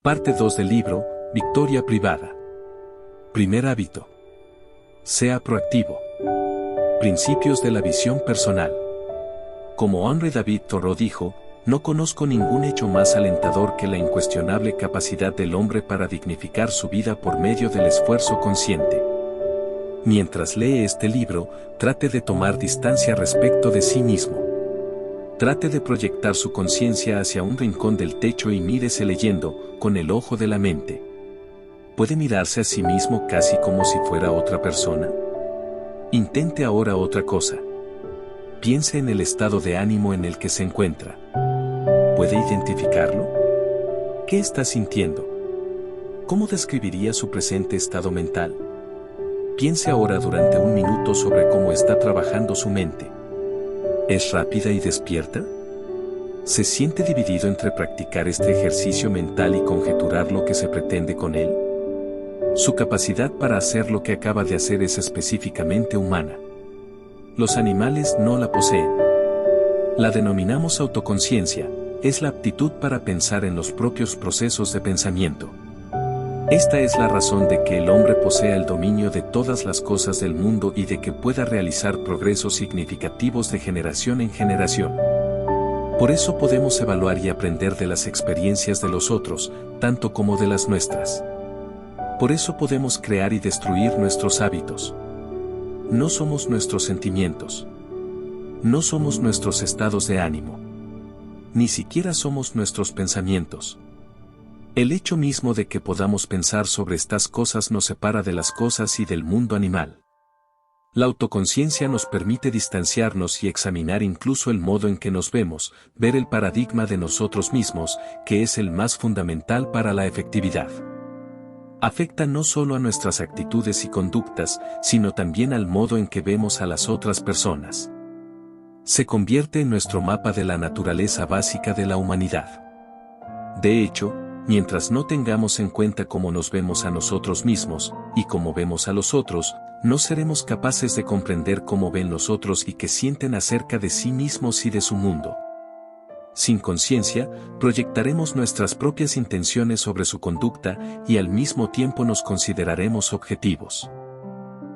Parte 2 del libro, Victoria Privada. Primer hábito. Sea proactivo. Principios de la visión personal. Como Henry David Thoreau dijo, no conozco ningún hecho más alentador que la incuestionable capacidad del hombre para dignificar su vida por medio del esfuerzo consciente. Mientras lee este libro, trate de tomar distancia respecto de sí mismo. Trate de proyectar su conciencia hacia un rincón del techo y mírese leyendo, con el ojo de la mente. ¿Puede mirarse a sí mismo casi como si fuera otra persona? Intente ahora otra cosa. Piense en el estado de ánimo en el que se encuentra. ¿Puede identificarlo? ¿Qué está sintiendo? ¿Cómo describiría su presente estado mental? Piense ahora durante un minuto sobre cómo está trabajando su mente. ¿Es rápida y despierta? ¿Se siente dividido entre practicar este ejercicio mental y conjeturar lo que se pretende con él? Su capacidad para hacer lo que acaba de hacer es específicamente humana. Los animales no la poseen. La denominamos autoconciencia, es la aptitud para pensar en los propios procesos de pensamiento. Esta es la razón de que el hombre posea el dominio de todas las cosas del mundo y de que pueda realizar progresos significativos de generación en generación. Por eso podemos evaluar y aprender de las experiencias de los otros, tanto como de las nuestras. Por eso podemos crear y destruir nuestros hábitos. No somos nuestros sentimientos. No somos nuestros estados de ánimo. Ni siquiera somos nuestros pensamientos. El hecho mismo de que podamos pensar sobre estas cosas nos separa de las cosas y del mundo animal. La autoconciencia nos permite distanciarnos y examinar incluso el modo en que nos vemos, ver el paradigma de nosotros mismos, que es el más fundamental para la efectividad. Afecta no solo a nuestras actitudes y conductas, sino también al modo en que vemos a las otras personas. Se convierte en nuestro mapa de la naturaleza básica de la humanidad. De hecho, mientras no tengamos en cuenta cómo nos vemos a nosotros mismos, y cómo vemos a los otros, no seremos capaces de comprender cómo ven los otros y qué sienten acerca de sí mismos y de su mundo. Sin conciencia, proyectaremos nuestras propias intenciones sobre su conducta y al mismo tiempo nos consideraremos objetivos.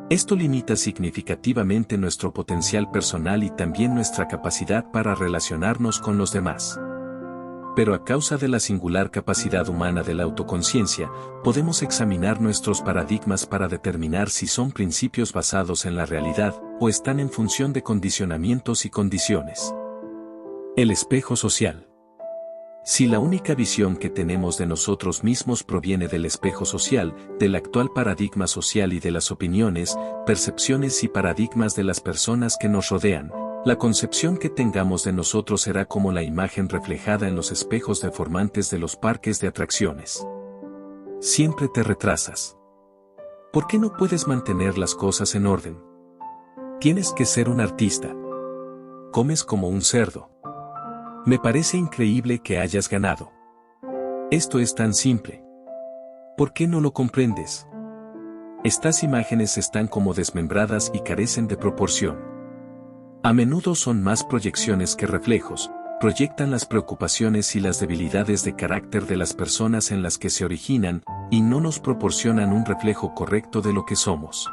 Esto limita significativamente nuestro potencial personal y también nuestra capacidad para relacionarnos con los demás. Pero a causa de la singular capacidad humana de la autoconciencia, podemos examinar nuestros paradigmas para determinar si son principios basados en la realidad o están en función de condicionamientos y condiciones. El espejo social. Si la única visión que tenemos de nosotros mismos proviene del espejo social, del actual paradigma social y de las opiniones, percepciones y paradigmas de las personas que nos rodean, la concepción que tengamos de nosotros será como la imagen reflejada en los espejos deformantes de los parques de atracciones. Siempre te retrasas. ¿Por qué no puedes mantener las cosas en orden? Tienes que ser un artista. Comes como un cerdo. Me parece increíble que hayas ganado. Esto es tan simple. ¿Por qué no lo comprendes? Estas imágenes están como desmembradas y carecen de proporción. A menudo son más proyecciones que reflejos, proyectan las preocupaciones y las debilidades de carácter de las personas en las que se originan, y no nos proporcionan un reflejo correcto de lo que somos.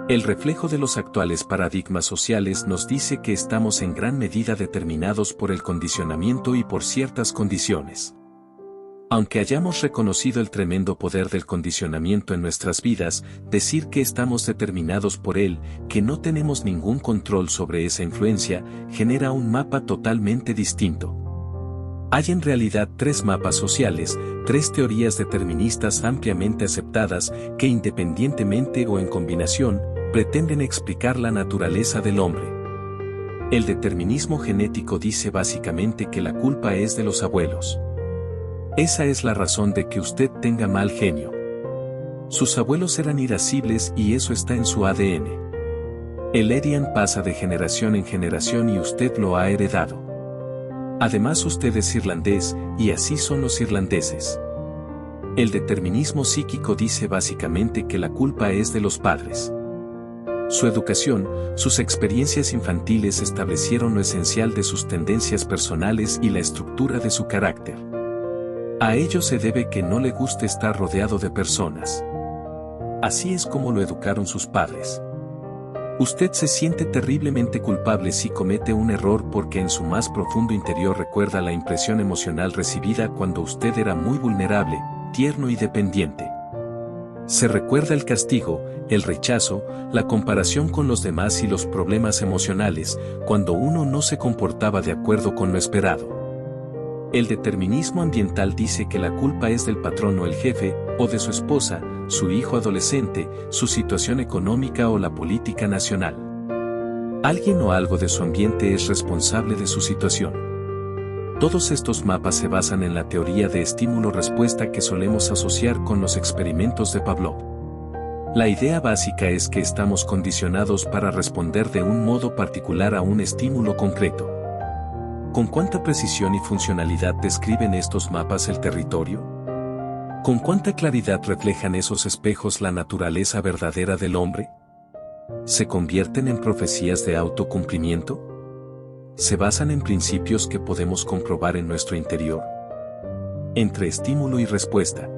El reflejo de los actuales paradigmas sociales nos dice que estamos en gran medida determinados por el condicionamiento y por ciertas condiciones. Aunque hayamos reconocido el tremendo poder del condicionamiento en nuestras vidas, decir que estamos determinados por él, que no tenemos ningún control sobre esa influencia, genera un mapa totalmente distinto. Hay en realidad tres mapas sociales, tres teorías deterministas ampliamente aceptadas que independientemente o en combinación, pretenden explicar la naturaleza del hombre. El determinismo genético dice básicamente que la culpa es de los abuelos. Esa es la razón de que usted tenga mal genio. Sus abuelos eran irascibles y eso está en su ADN. El Edian pasa de generación en generación y usted lo ha heredado. Además usted es irlandés, y así son los irlandeses. El determinismo psíquico dice básicamente que la culpa es de los padres. Su educación, sus experiencias infantiles establecieron lo esencial de sus tendencias personales y la estructura de su carácter. A ello se debe que no le guste estar rodeado de personas. Así es como lo educaron sus padres. Usted se siente terriblemente culpable si comete un error porque en su más profundo interior recuerda la impresión emocional recibida cuando usted era muy vulnerable, tierno y dependiente. Se recuerda el castigo, el rechazo, la comparación con los demás y los problemas emocionales, cuando uno no se comportaba de acuerdo con lo esperado. El determinismo ambiental dice que la culpa es del patrón o el jefe, o de su esposa, su hijo adolescente, su situación económica o la política nacional. Alguien o algo de su ambiente es responsable de su situación. Todos estos mapas se basan en la teoría de estímulo-respuesta que solemos asociar con los experimentos de Pavlov. La idea básica es que estamos condicionados para responder de un modo particular a un estímulo concreto. ¿Con cuánta precisión y funcionalidad describen estos mapas el territorio? ¿Con cuánta claridad reflejan esos espejos la naturaleza verdadera del hombre? ¿Se convierten en profecías de autocumplimiento? ¿Se basan en principios que podemos comprobar en nuestro interior? Entre estímulo y respuesta.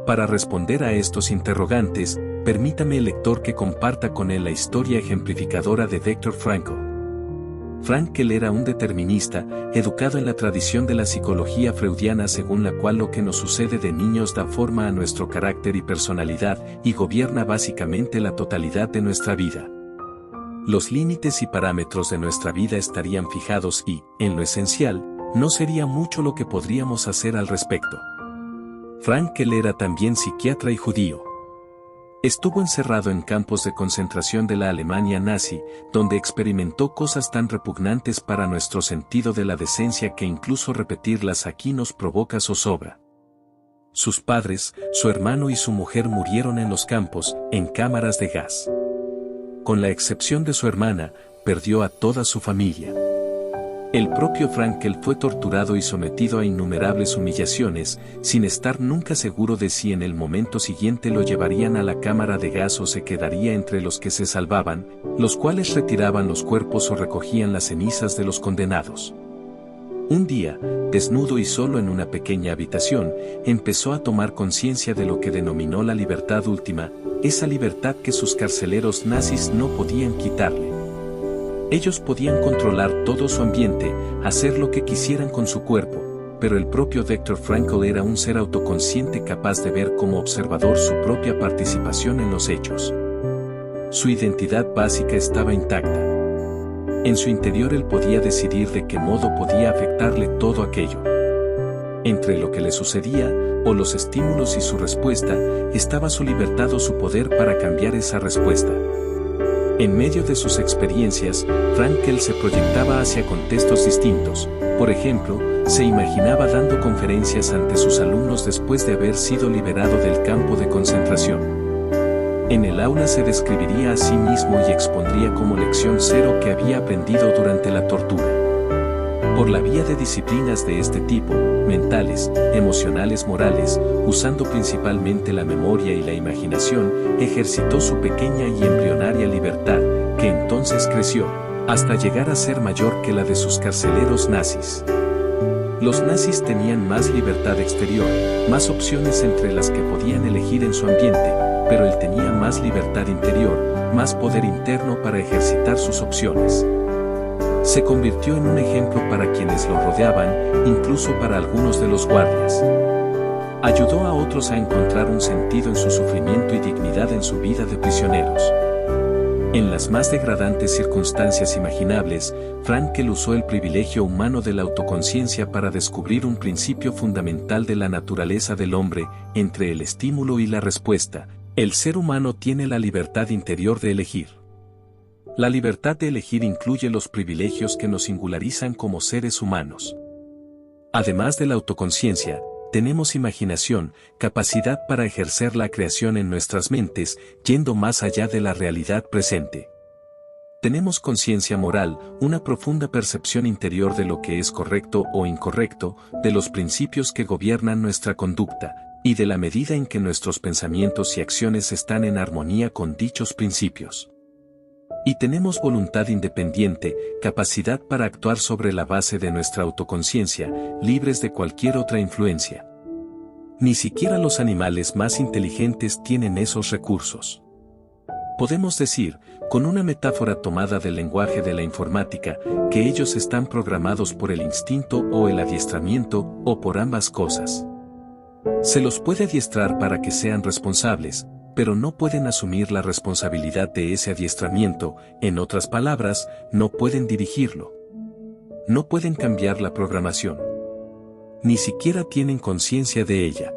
Para responder a estos interrogantes, permítame el lector que comparta con él la historia ejemplificadora de Viktor Frankl. Frankl era un determinista, educado en la tradición de la psicología freudiana según la cual lo que nos sucede de niños da forma a nuestro carácter y personalidad y gobierna básicamente la totalidad de nuestra vida. Los límites y parámetros de nuestra vida estarían fijados y, en lo esencial, no sería mucho lo que podríamos hacer al respecto. Frankl era también psiquiatra y judío. Estuvo encerrado en campos de concentración de la Alemania nazi, donde experimentó cosas tan repugnantes para nuestro sentido de la decencia que incluso repetirlas aquí nos provoca zozobra. Sus padres, su hermano y su mujer murieron en los campos, en cámaras de gas. Con la excepción de su hermana, perdió a toda su familia. El propio Frankl fue torturado y sometido a innumerables humillaciones, sin estar nunca seguro de si en el momento siguiente lo llevarían a la cámara de gas o se quedaría entre los que se salvaban, los cuales retiraban los cuerpos o recogían las cenizas de los condenados. Un día, desnudo y solo en una pequeña habitación, empezó a tomar conciencia de lo que denominó la libertad última, esa libertad que sus carceleros nazis no podían quitarle. Ellos podían controlar todo su ambiente, hacer lo que quisieran con su cuerpo, pero el propio Viktor Frankl era un ser autoconsciente capaz de ver como observador su propia participación en los hechos. Su identidad básica estaba intacta. En su interior él podía decidir de qué modo podía afectarle todo aquello. Entre lo que le sucedía, o los estímulos y su respuesta, estaba su libertad o su poder para cambiar esa respuesta. En medio de sus experiencias, Frankl se proyectaba hacia contextos distintos. Por ejemplo, se imaginaba dando conferencias ante sus alumnos después de haber sido liberado del campo de concentración. En el aula se describiría a sí mismo y expondría como lección cero que había aprendido durante la tortura. Por la vía de disciplinas de este tipo, mentales, emocionales, morales, usando principalmente la memoria y la imaginación, ejercitó su pequeña y embrionaria libertad, que entonces creció, hasta llegar a ser mayor que la de sus carceleros nazis. Los nazis tenían más libertad exterior, más opciones entre las que podían elegir en su ambiente, pero él tenía más libertad interior, más poder interno para ejercitar sus opciones. Se convirtió en un ejemplo para quienes lo rodeaban, incluso para algunos de los guardias. Ayudó a otros a encontrar un sentido en su sufrimiento y dignidad en su vida de prisioneros. En las más degradantes circunstancias imaginables, Frankl usó el privilegio humano de la autoconciencia para descubrir un principio fundamental de la naturaleza del hombre, entre el estímulo y la respuesta. El ser humano tiene la libertad interior de elegir. La libertad de elegir incluye los privilegios que nos singularizan como seres humanos. Además de la autoconciencia, tenemos imaginación, capacidad para ejercer la creación en nuestras mentes, yendo más allá de la realidad presente. Tenemos conciencia moral, una profunda percepción interior de lo que es correcto o incorrecto, de los principios que gobiernan nuestra conducta, y de la medida en que nuestros pensamientos y acciones están en armonía con dichos principios. Y tenemos voluntad independiente, capacidad para actuar sobre la base de nuestra autoconciencia, libres de cualquier otra influencia. Ni siquiera los animales más inteligentes tienen esos recursos. Podemos decir, con una metáfora tomada del lenguaje de la informática, que ellos están programados por el instinto o el adiestramiento, o por ambas cosas. Se los puede adiestrar para que sean responsables, pero no pueden asumir la responsabilidad de ese adiestramiento, en otras palabras, no pueden dirigirlo. No pueden cambiar la programación. Ni siquiera tienen conciencia de ella.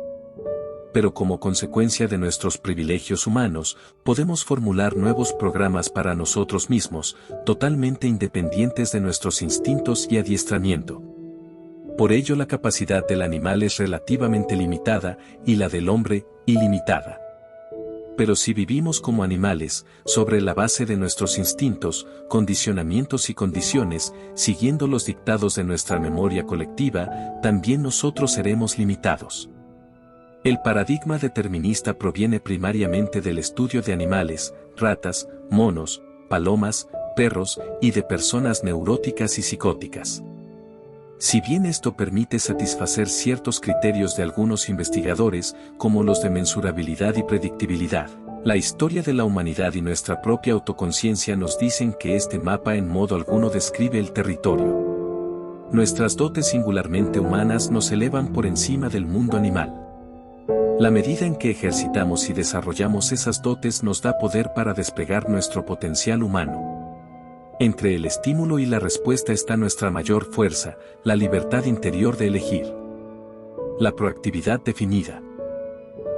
Pero como consecuencia de nuestros privilegios humanos, podemos formular nuevos programas para nosotros mismos, totalmente independientes de nuestros instintos y adiestramiento. Por ello la capacidad del animal es relativamente limitada, y la del hombre, ilimitada. Pero si vivimos como animales, sobre la base de nuestros instintos, condicionamientos y condiciones, siguiendo los dictados de nuestra memoria colectiva, también nosotros seremos limitados. El paradigma determinista proviene primariamente del estudio de animales, ratas, monos, palomas, perros y de personas neuróticas y psicóticas. Si bien esto permite satisfacer ciertos criterios de algunos investigadores, como los de mensurabilidad y predictibilidad, la historia de la humanidad y nuestra propia autoconciencia nos dicen que este mapa en modo alguno describe el territorio. Nuestras dotes singularmente humanas nos elevan por encima del mundo animal. La medida en que ejercitamos y desarrollamos esas dotes nos da poder para desplegar nuestro potencial humano. Entre el estímulo y la respuesta está nuestra mayor fuerza, la libertad interior de elegir. La proactividad definida.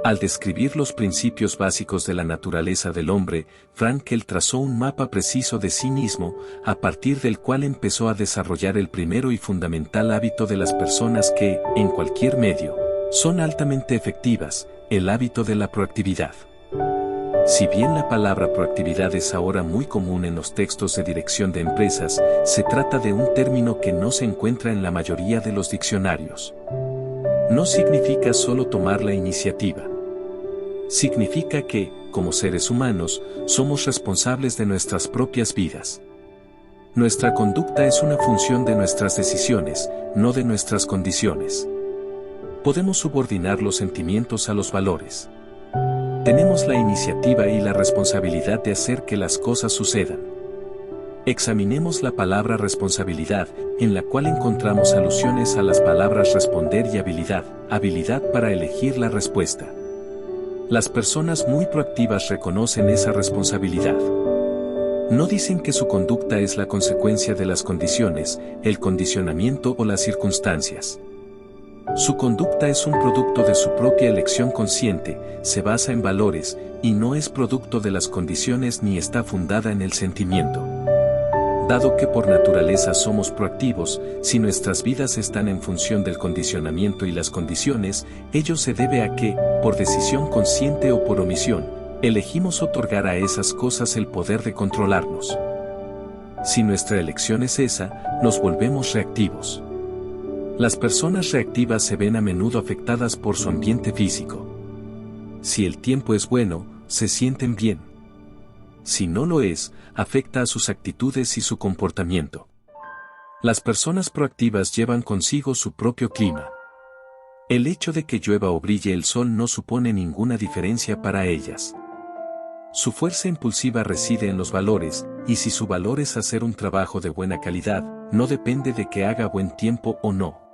Al describir los principios básicos de la naturaleza del hombre, Frankl trazó un mapa preciso de sí mismo, a partir del cual empezó a desarrollar el primero y fundamental hábito de las personas que, en cualquier medio, son altamente efectivas, el hábito de la proactividad. Si bien la palabra proactividad es ahora muy común en los textos de dirección de empresas, se trata de un término que no se encuentra en la mayoría de los diccionarios. No significa solo tomar la iniciativa. Significa que, como seres humanos, somos responsables de nuestras propias vidas. Nuestra conducta es una función de nuestras decisiones, no de nuestras condiciones. Podemos subordinar los sentimientos a los valores. Tenemos la iniciativa y la responsabilidad de hacer que las cosas sucedan. Examinemos la palabra responsabilidad, en la cual encontramos alusiones a las palabras responder y habilidad, habilidad para elegir la respuesta. Las personas muy proactivas reconocen esa responsabilidad. No dicen que su conducta es la consecuencia de las condiciones, el condicionamiento o las circunstancias. Su conducta es un producto de su propia elección consciente, se basa en valores, y no es producto de las condiciones ni está fundada en el sentimiento. Dado que por naturaleza somos proactivos, si nuestras vidas están en función del condicionamiento y las condiciones, ello se debe a que, por decisión consciente o por omisión, elegimos otorgar a esas cosas el poder de controlarnos. Si nuestra elección es esa, nos volvemos reactivos. Las personas reactivas se ven a menudo afectadas por su ambiente físico. Si el tiempo es bueno, se sienten bien. Si no lo es, afecta a sus actitudes y su comportamiento. Las personas proactivas llevan consigo su propio clima. El hecho de que llueva o brille el sol no supone ninguna diferencia para ellas. Su fuerza impulsiva reside en los valores, y si su valor es hacer un trabajo de buena calidad, no depende de que haga buen tiempo o no.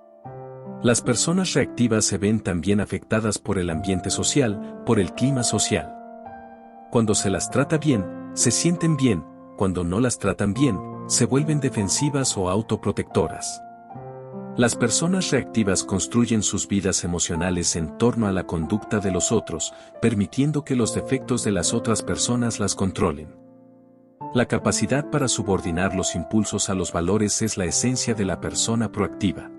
Las personas reactivas se ven también afectadas por el ambiente social, por el clima social. Cuando se las trata bien, se sienten bien, cuando no las tratan bien, se vuelven defensivas o autoprotectoras. Las personas reactivas construyen sus vidas emocionales en torno a la conducta de los otros, permitiendo que los defectos de las otras personas las controlen. La capacidad para subordinar los impulsos a los valores es la esencia de la persona proactiva.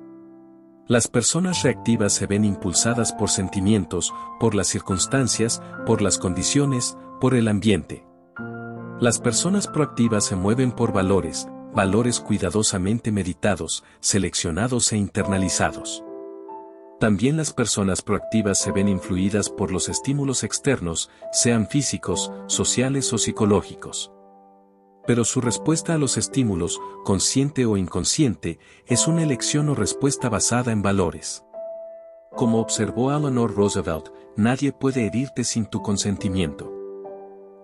Las personas reactivas se ven impulsadas por sentimientos, por las circunstancias, por las condiciones, por el ambiente. Las personas proactivas se mueven por valores, valores cuidadosamente meditados, seleccionados e internalizados. También las personas proactivas se ven influidas por los estímulos externos, sean físicos, sociales o psicológicos. Pero su respuesta a los estímulos, consciente o inconsciente, es una elección o respuesta basada en valores. Como observó Eleanor Roosevelt, nadie puede herirte sin tu consentimiento.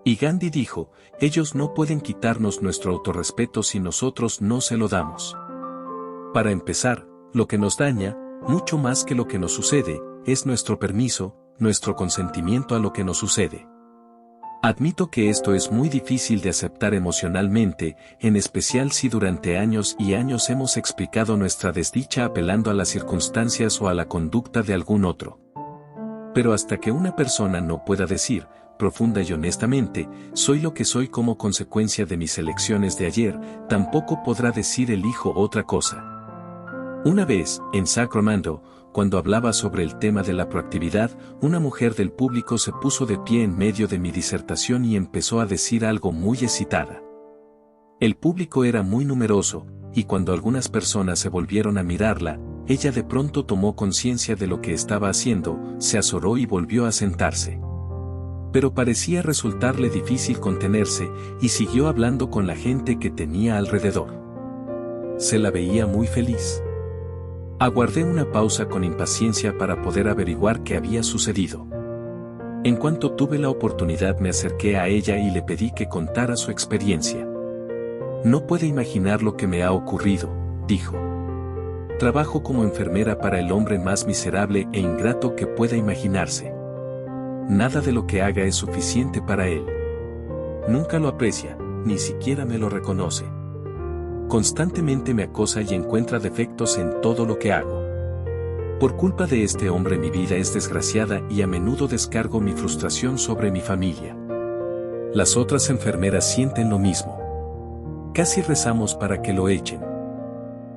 Y Gandhi dijo, ellos no pueden quitarnos nuestro autorrespeto si nosotros no se lo damos. Para empezar, lo que nos daña, mucho más que lo que nos sucede, es nuestro permiso, nuestro consentimiento a lo que nos sucede. Admito que esto es muy difícil de aceptar emocionalmente, en especial si durante años y años hemos explicado nuestra desdicha apelando a las circunstancias o a la conducta de algún otro. Pero hasta que una persona no pueda decir, profunda y honestamente, soy lo que soy como consecuencia de mis elecciones de ayer, tampoco podrá decir elijo otra cosa. Una vez, en Sacramento, cuando hablaba sobre el tema de la proactividad, una mujer del público se puso de pie en medio de mi disertación y empezó a decir algo muy excitada. El público era muy numeroso, y cuando algunas personas se volvieron a mirarla, ella de pronto tomó conciencia de lo que estaba haciendo, se azoró y volvió a sentarse. Pero parecía resultarle difícil contenerse, y siguió hablando con la gente que tenía alrededor. Se la veía muy feliz. Aguardé una pausa con impaciencia para poder averiguar qué había sucedido. En cuanto tuve la oportunidad me acerqué a ella y le pedí que contara su experiencia. No puede imaginar lo que me ha ocurrido, dijo. Trabajo como enfermera para el hombre más miserable e ingrato que pueda imaginarse. Nada de lo que haga es suficiente para él. Nunca lo aprecia, ni siquiera me lo reconoce. Constantemente me acosa y encuentra defectos en todo lo que hago. Por culpa de este hombre mi vida es desgraciada y a menudo descargo mi frustración sobre mi familia. Las otras enfermeras sienten lo mismo. Casi rezamos para que lo echen.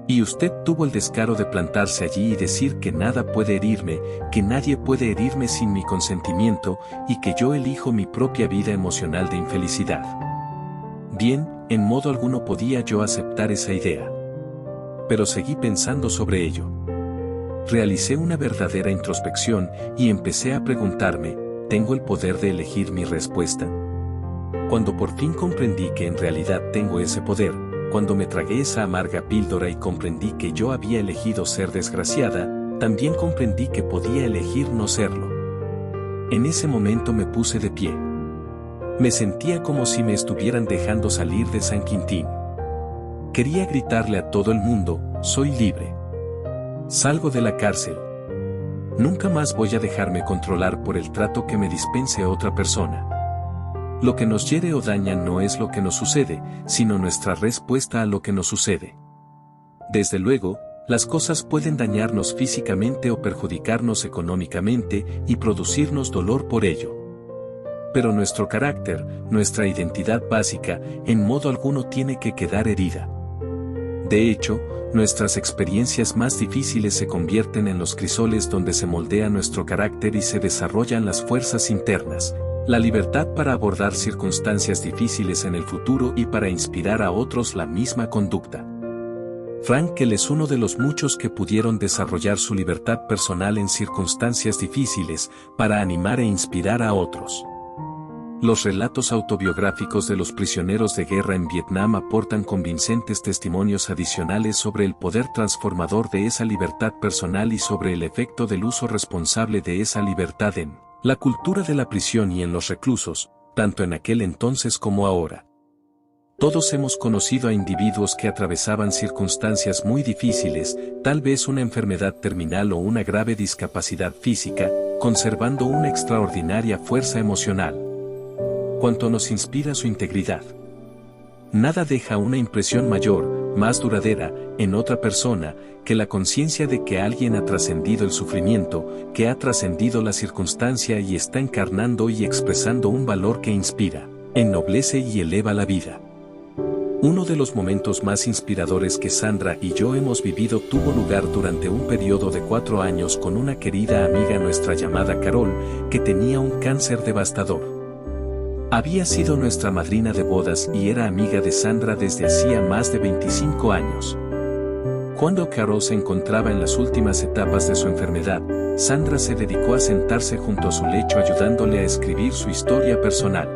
Y usted tuvo el descaro de plantarse allí y decir que nada puede herirme, que nadie puede herirme sin mi consentimiento, y que yo elijo mi propia vida emocional de infelicidad. Bien, en modo alguno podía yo aceptar esa idea. Pero seguí pensando sobre ello. Realicé una verdadera introspección y empecé a preguntarme, ¿tengo el poder de elegir mi respuesta? Cuando por fin comprendí que en realidad tengo ese poder, cuando me tragué esa amarga píldora y comprendí que yo había elegido ser desgraciada, también comprendí que podía elegir no serlo. En ese momento me puse de pie. Me sentía como si me estuvieran dejando salir de San Quintín. Quería gritarle a todo el mundo, soy libre. Salgo de la cárcel. Nunca más voy a dejarme controlar por el trato que me dispense otra persona. Lo que nos hiere o daña no es lo que nos sucede, sino nuestra respuesta a lo que nos sucede. Desde luego, las cosas pueden dañarnos físicamente o perjudicarnos económicamente y producirnos dolor por ello. Pero nuestro carácter, nuestra identidad básica, en modo alguno tiene que quedar herida. De hecho, nuestras experiencias más difíciles se convierten en los crisoles donde se moldea nuestro carácter y se desarrollan las fuerzas internas, la libertad para abordar circunstancias difíciles en el futuro y para inspirar a otros la misma conducta. Frankel es uno de los muchos que pudieron desarrollar su libertad personal en circunstancias difíciles, para animar e inspirar a otros. Los relatos autobiográficos de los prisioneros de guerra en Vietnam aportan convincentes testimonios adicionales sobre el poder transformador de esa libertad personal y sobre el efecto del uso responsable de esa libertad en la cultura de la prisión y en los reclusos, tanto en aquel entonces como ahora. Todos hemos conocido a individuos que atravesaban circunstancias muy difíciles, tal vez una enfermedad terminal o una grave discapacidad física, conservando una extraordinaria fuerza emocional. Cuanto nos inspira su integridad. Nada deja una impresión mayor, más duradera, en otra persona, que la conciencia de que alguien ha trascendido el sufrimiento, que ha trascendido la circunstancia y está encarnando y expresando un valor que inspira, ennoblece y eleva la vida. Uno de los momentos más inspiradores que Sandra y yo hemos vivido tuvo lugar durante un periodo de 4 años con una querida amiga nuestra llamada Carol, que tenía un cáncer devastador. Había sido nuestra madrina de bodas y era amiga de Sandra desde hacía más de 25 años. Cuando Carol se encontraba en las últimas etapas de su enfermedad, Sandra se dedicó a sentarse junto a su lecho ayudándole a escribir su historia personal.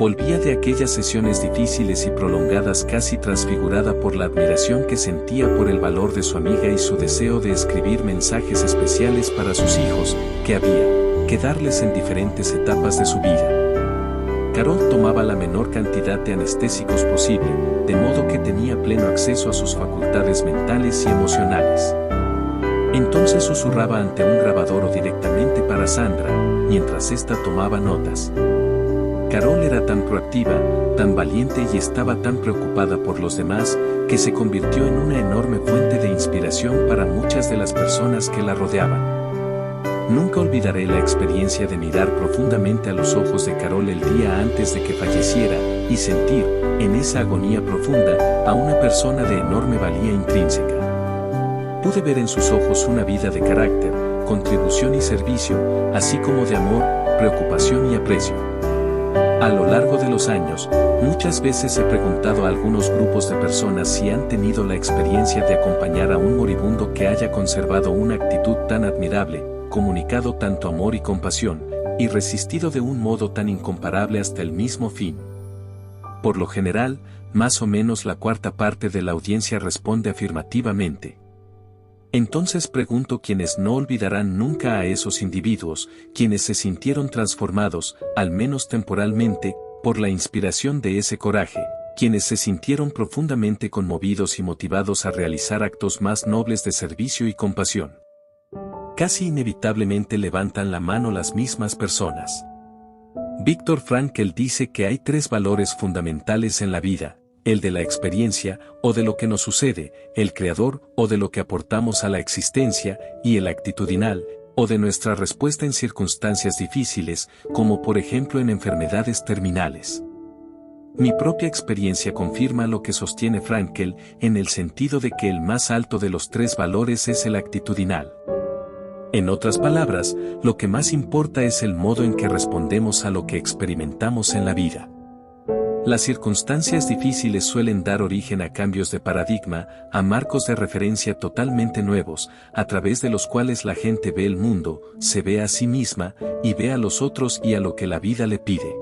Volvía de aquellas sesiones difíciles y prolongadas casi transfigurada por la admiración que sentía por el valor de su amiga y su deseo de escribir mensajes especiales para sus hijos, que había que darles en diferentes etapas de su vida. Carol tomaba la menor cantidad de anestésicos posible, de modo que tenía pleno acceso a sus facultades mentales y emocionales. Entonces susurraba ante un grabador o directamente para Sandra, mientras ésta tomaba notas. Carol era tan proactiva, tan valiente y estaba tan preocupada por los demás, que se convirtió en una enorme fuente de inspiración para muchas de las personas que la rodeaban. Nunca olvidaré la experiencia de mirar profundamente a los ojos de Carol el día antes de que falleciera, y sentir, en esa agonía profunda, a una persona de enorme valía intrínseca. Pude ver en sus ojos una vida de carácter, contribución y servicio, así como de amor, preocupación y aprecio. A lo largo de los años, muchas veces he preguntado a algunos grupos de personas si han tenido la experiencia de acompañar a un moribundo que haya conservado una actitud tan admirable, comunicado tanto amor y compasión, y resistido de un modo tan incomparable hasta el mismo fin. Por lo general, más o menos la cuarta parte de la audiencia responde afirmativamente. Entonces pregunto quiénes no olvidarán nunca a esos individuos, quienes se sintieron transformados, al menos temporalmente, por la inspiración de ese coraje, quienes se sintieron profundamente conmovidos y motivados a realizar actos más nobles de servicio y compasión. Casi inevitablemente levantan la mano las mismas personas. Viktor Frankl dice que hay 3 valores fundamentales en la vida: el de la experiencia, o de lo que nos sucede, el creador, o de lo que aportamos a la existencia, y el actitudinal, o de nuestra respuesta en circunstancias difíciles, como por ejemplo en enfermedades terminales. Mi propia experiencia confirma lo que sostiene Frankl, en el sentido de que el más alto de los 3 valores es el actitudinal. En otras palabras, lo que más importa es el modo en que respondemos a lo que experimentamos en la vida. Las circunstancias difíciles suelen dar origen a cambios de paradigma, a marcos de referencia totalmente nuevos, a través de los cuales la gente ve el mundo, se ve a sí misma, y ve a los otros y a lo que la vida le pide.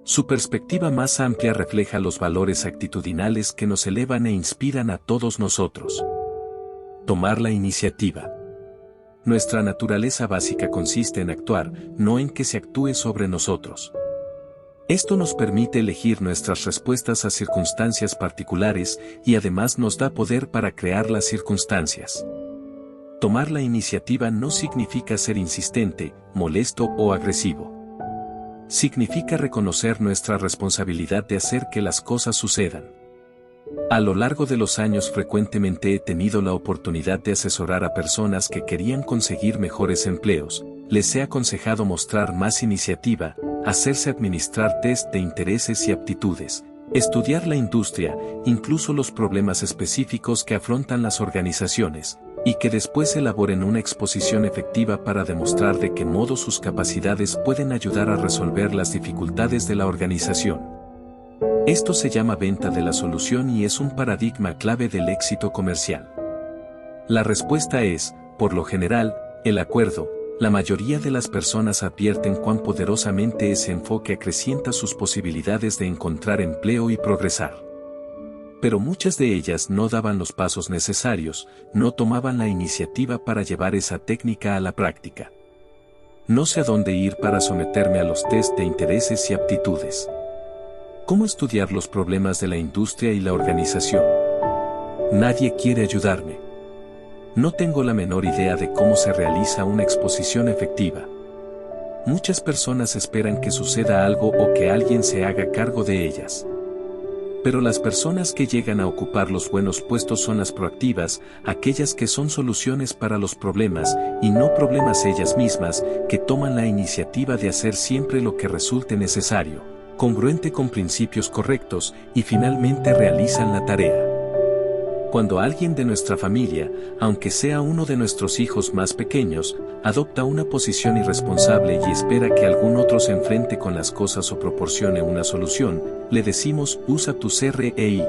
Su perspectiva más amplia refleja los valores actitudinales que nos elevan e inspiran a todos nosotros. Tomar la iniciativa. Nuestra naturaleza básica consiste en actuar, no en que se actúe sobre nosotros. Esto nos permite elegir nuestras respuestas a circunstancias particulares y además nos da poder para crear las circunstancias. Tomar la iniciativa no significa ser insistente, molesto o agresivo. Significa reconocer nuestra responsabilidad de hacer que las cosas sucedan. A lo largo de los años frecuentemente he tenido la oportunidad de asesorar a personas que querían conseguir mejores empleos. Les he aconsejado mostrar más iniciativa, hacerse administrar test de intereses y aptitudes, estudiar la industria, incluso los problemas específicos que afrontan las organizaciones, y que después elaboren una exposición efectiva para demostrar de qué modo sus capacidades pueden ayudar a resolver las dificultades de la organización. Esto se llama venta de la solución y es un paradigma clave del éxito comercial. La respuesta es, por lo general, el acuerdo. La mayoría de las personas advierten cuán poderosamente ese enfoque acrecienta sus posibilidades de encontrar empleo y progresar. Pero muchas de ellas no daban los pasos necesarios, no tomaban la iniciativa para llevar esa técnica a la práctica. No sé a dónde ir para someterme a los test de intereses y aptitudes. ¿Cómo estudiar los problemas de la industria y la organización? Nadie quiere ayudarme. No tengo la menor idea de cómo se realiza una exposición efectiva. Muchas personas esperan que suceda algo o que alguien se haga cargo de ellas. Pero las personas que llegan a ocupar los buenos puestos son las proactivas, aquellas que son soluciones para los problemas, y no problemas ellas mismas, que toman la iniciativa de hacer siempre lo que resulte necesario, congruente con principios correctos, y finalmente realizan la tarea. Cuando alguien de nuestra familia, aunque sea uno de nuestros hijos más pequeños, adopta una posición irresponsable y espera que algún otro se enfrente con las cosas o proporcione una solución, le decimos: usa tus REI,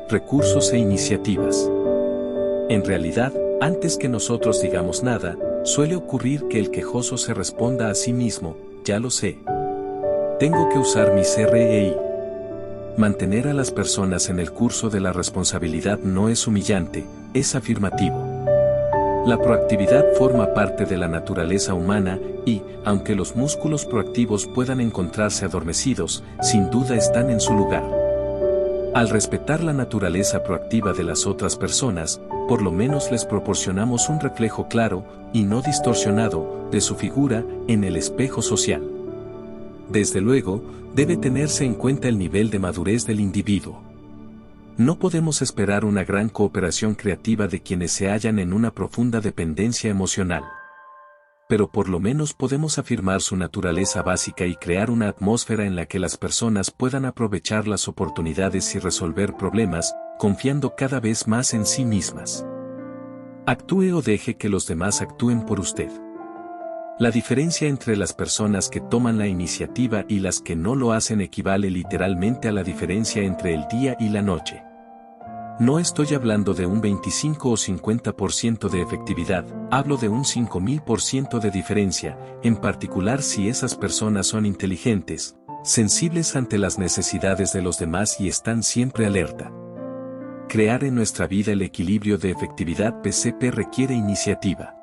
recursos e iniciativas. En realidad, antes que nosotros digamos nada, suele ocurrir que el quejoso se responda a sí mismo: ya lo sé. Tengo que usar mis REI. Mantener a las personas en el curso de la responsabilidad no es humillante, es afirmativo. La proactividad forma parte de la naturaleza humana y, aunque los músculos proactivos puedan encontrarse adormecidos, sin duda están en su lugar. Al respetar la naturaleza proactiva de las otras personas, por lo menos les proporcionamos un reflejo claro, y no distorsionado, de su figura en el espejo social. Desde luego, debe tenerse en cuenta el nivel de madurez del individuo. No podemos esperar una gran cooperación creativa de quienes se hallan en una profunda dependencia emocional. Pero por lo menos podemos afirmar su naturaleza básica y crear una atmósfera en la que las personas puedan aprovechar las oportunidades y resolver problemas, confiando cada vez más en sí mismas. Actúe o deje que los demás actúen por usted. La diferencia entre las personas que toman la iniciativa y las que no lo hacen equivale literalmente a la diferencia entre el día y la noche. No estoy hablando de un 25 o 50% de efectividad, hablo de un 5000% de diferencia, en particular si esas personas son inteligentes, sensibles ante las necesidades de los demás y están siempre alerta. Crear en nuestra vida el equilibrio de efectividad PCP requiere iniciativa.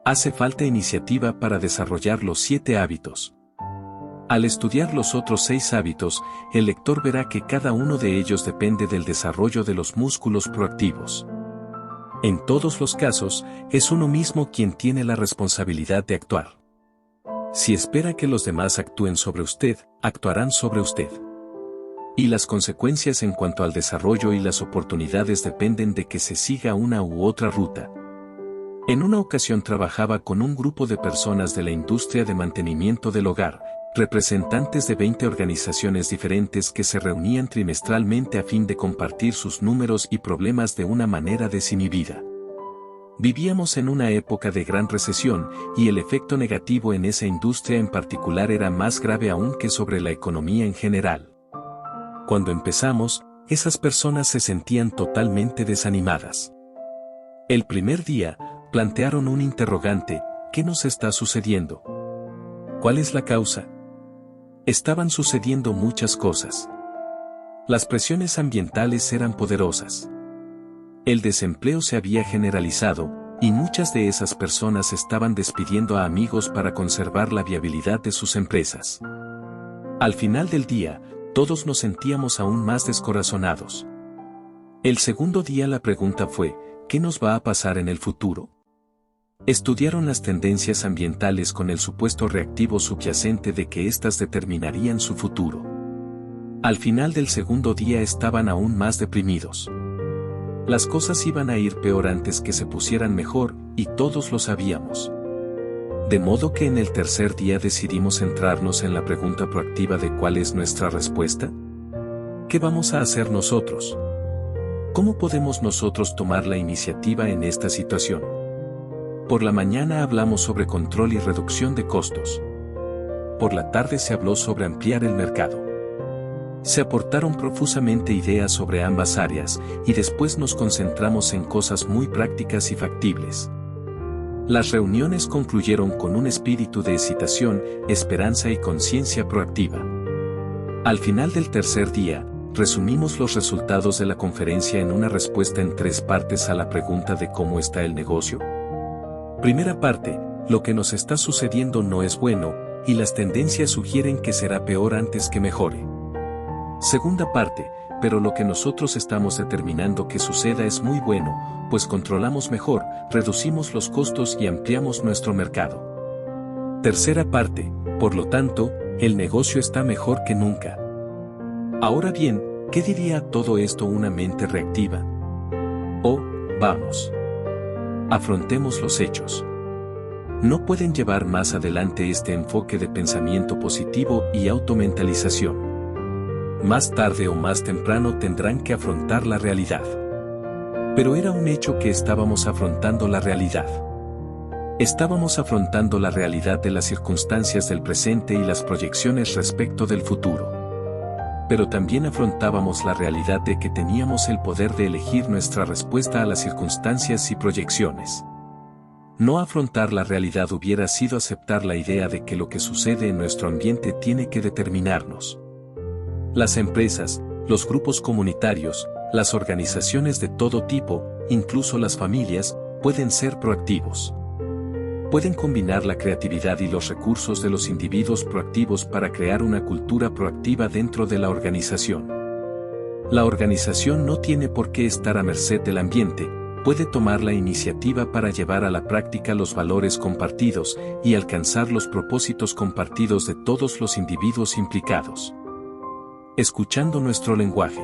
Hace falta iniciativa para desarrollar los 7 hábitos. Al estudiar los otros 6 hábitos, el lector verá que cada uno de ellos depende del desarrollo de los músculos proactivos. En todos los casos, es uno mismo quien tiene la responsabilidad de actuar. Si espera que los demás actúen sobre usted, actuarán sobre usted. Y las consecuencias en cuanto al desarrollo y las oportunidades dependen de que se siga una u otra ruta. En una ocasión trabajaba con un grupo de personas de la industria de mantenimiento del hogar, representantes de 20 organizaciones diferentes que se reunían trimestralmente a fin de compartir sus números y problemas de una manera desinhibida. Vivíamos en una época de gran recesión, y el efecto negativo en esa industria en particular era más grave aún que sobre la economía en general. Cuando empezamos, esas personas se sentían totalmente desanimadas. El primer día, plantearon un interrogante: ¿qué nos está sucediendo? ¿Cuál es la causa? Estaban sucediendo muchas cosas. Las presiones ambientales eran poderosas. El desempleo se había generalizado, y muchas de esas personas estaban despidiendo a amigos para conservar la viabilidad de sus empresas. Al final del día, todos nos sentíamos aún más descorazonados. El segundo día la pregunta fue: ¿qué nos va a pasar en el futuro? Estudiaron las tendencias ambientales con el supuesto reactivo subyacente de que éstas determinarían su futuro. Al final del segundo día estaban aún más deprimidos. Las cosas iban a ir peor antes que se pusieran mejor, y todos lo sabíamos. De modo que en el tercer día decidimos centrarnos en la pregunta proactiva de ¿cuál es nuestra respuesta? ¿Qué vamos a hacer nosotros? ¿Cómo podemos nosotros tomar la iniciativa en esta situación? Por la mañana hablamos sobre control y reducción de costos. Por la tarde se habló sobre ampliar el mercado. Se aportaron profusamente ideas sobre ambas áreas, y después nos concentramos en cosas muy prácticas y factibles. Las reuniones concluyeron con un espíritu de excitación, esperanza y conciencia proactiva. Al final del tercer día, resumimos los resultados de la conferencia en una respuesta en 3 partes a la pregunta de ¿cómo está el negocio? Primera parte: lo que nos está sucediendo no es bueno, y las tendencias sugieren que será peor antes que mejore. Segunda parte: pero lo que nosotros estamos determinando que suceda es muy bueno, pues controlamos mejor, reducimos los costos y ampliamos nuestro mercado. Tercera parte: por lo tanto, el negocio está mejor que nunca. Ahora bien, ¿qué diría todo esto una mente reactiva? Oh, vamos. Afrontemos los hechos. No pueden llevar más adelante este enfoque de pensamiento positivo y automentalización. Más tarde o más temprano tendrán que afrontar la realidad. Pero era un hecho que estábamos afrontando la realidad. Estábamos afrontando la realidad de las circunstancias del presente y las proyecciones respecto del futuro. Pero también afrontábamos la realidad de que teníamos el poder de elegir nuestra respuesta a las circunstancias y proyecciones. No afrontar la realidad hubiera sido aceptar la idea de que lo que sucede en nuestro ambiente tiene que determinarnos. Las empresas, los grupos comunitarios, las organizaciones de todo tipo, incluso las familias, pueden ser proactivos. Pueden combinar la creatividad y los recursos de los individuos proactivos para crear una cultura proactiva dentro de la organización. La organización no tiene por qué estar a merced del ambiente, puede tomar la iniciativa para llevar a la práctica los valores compartidos y alcanzar los propósitos compartidos de todos los individuos implicados. Escuchando nuestro lenguaje.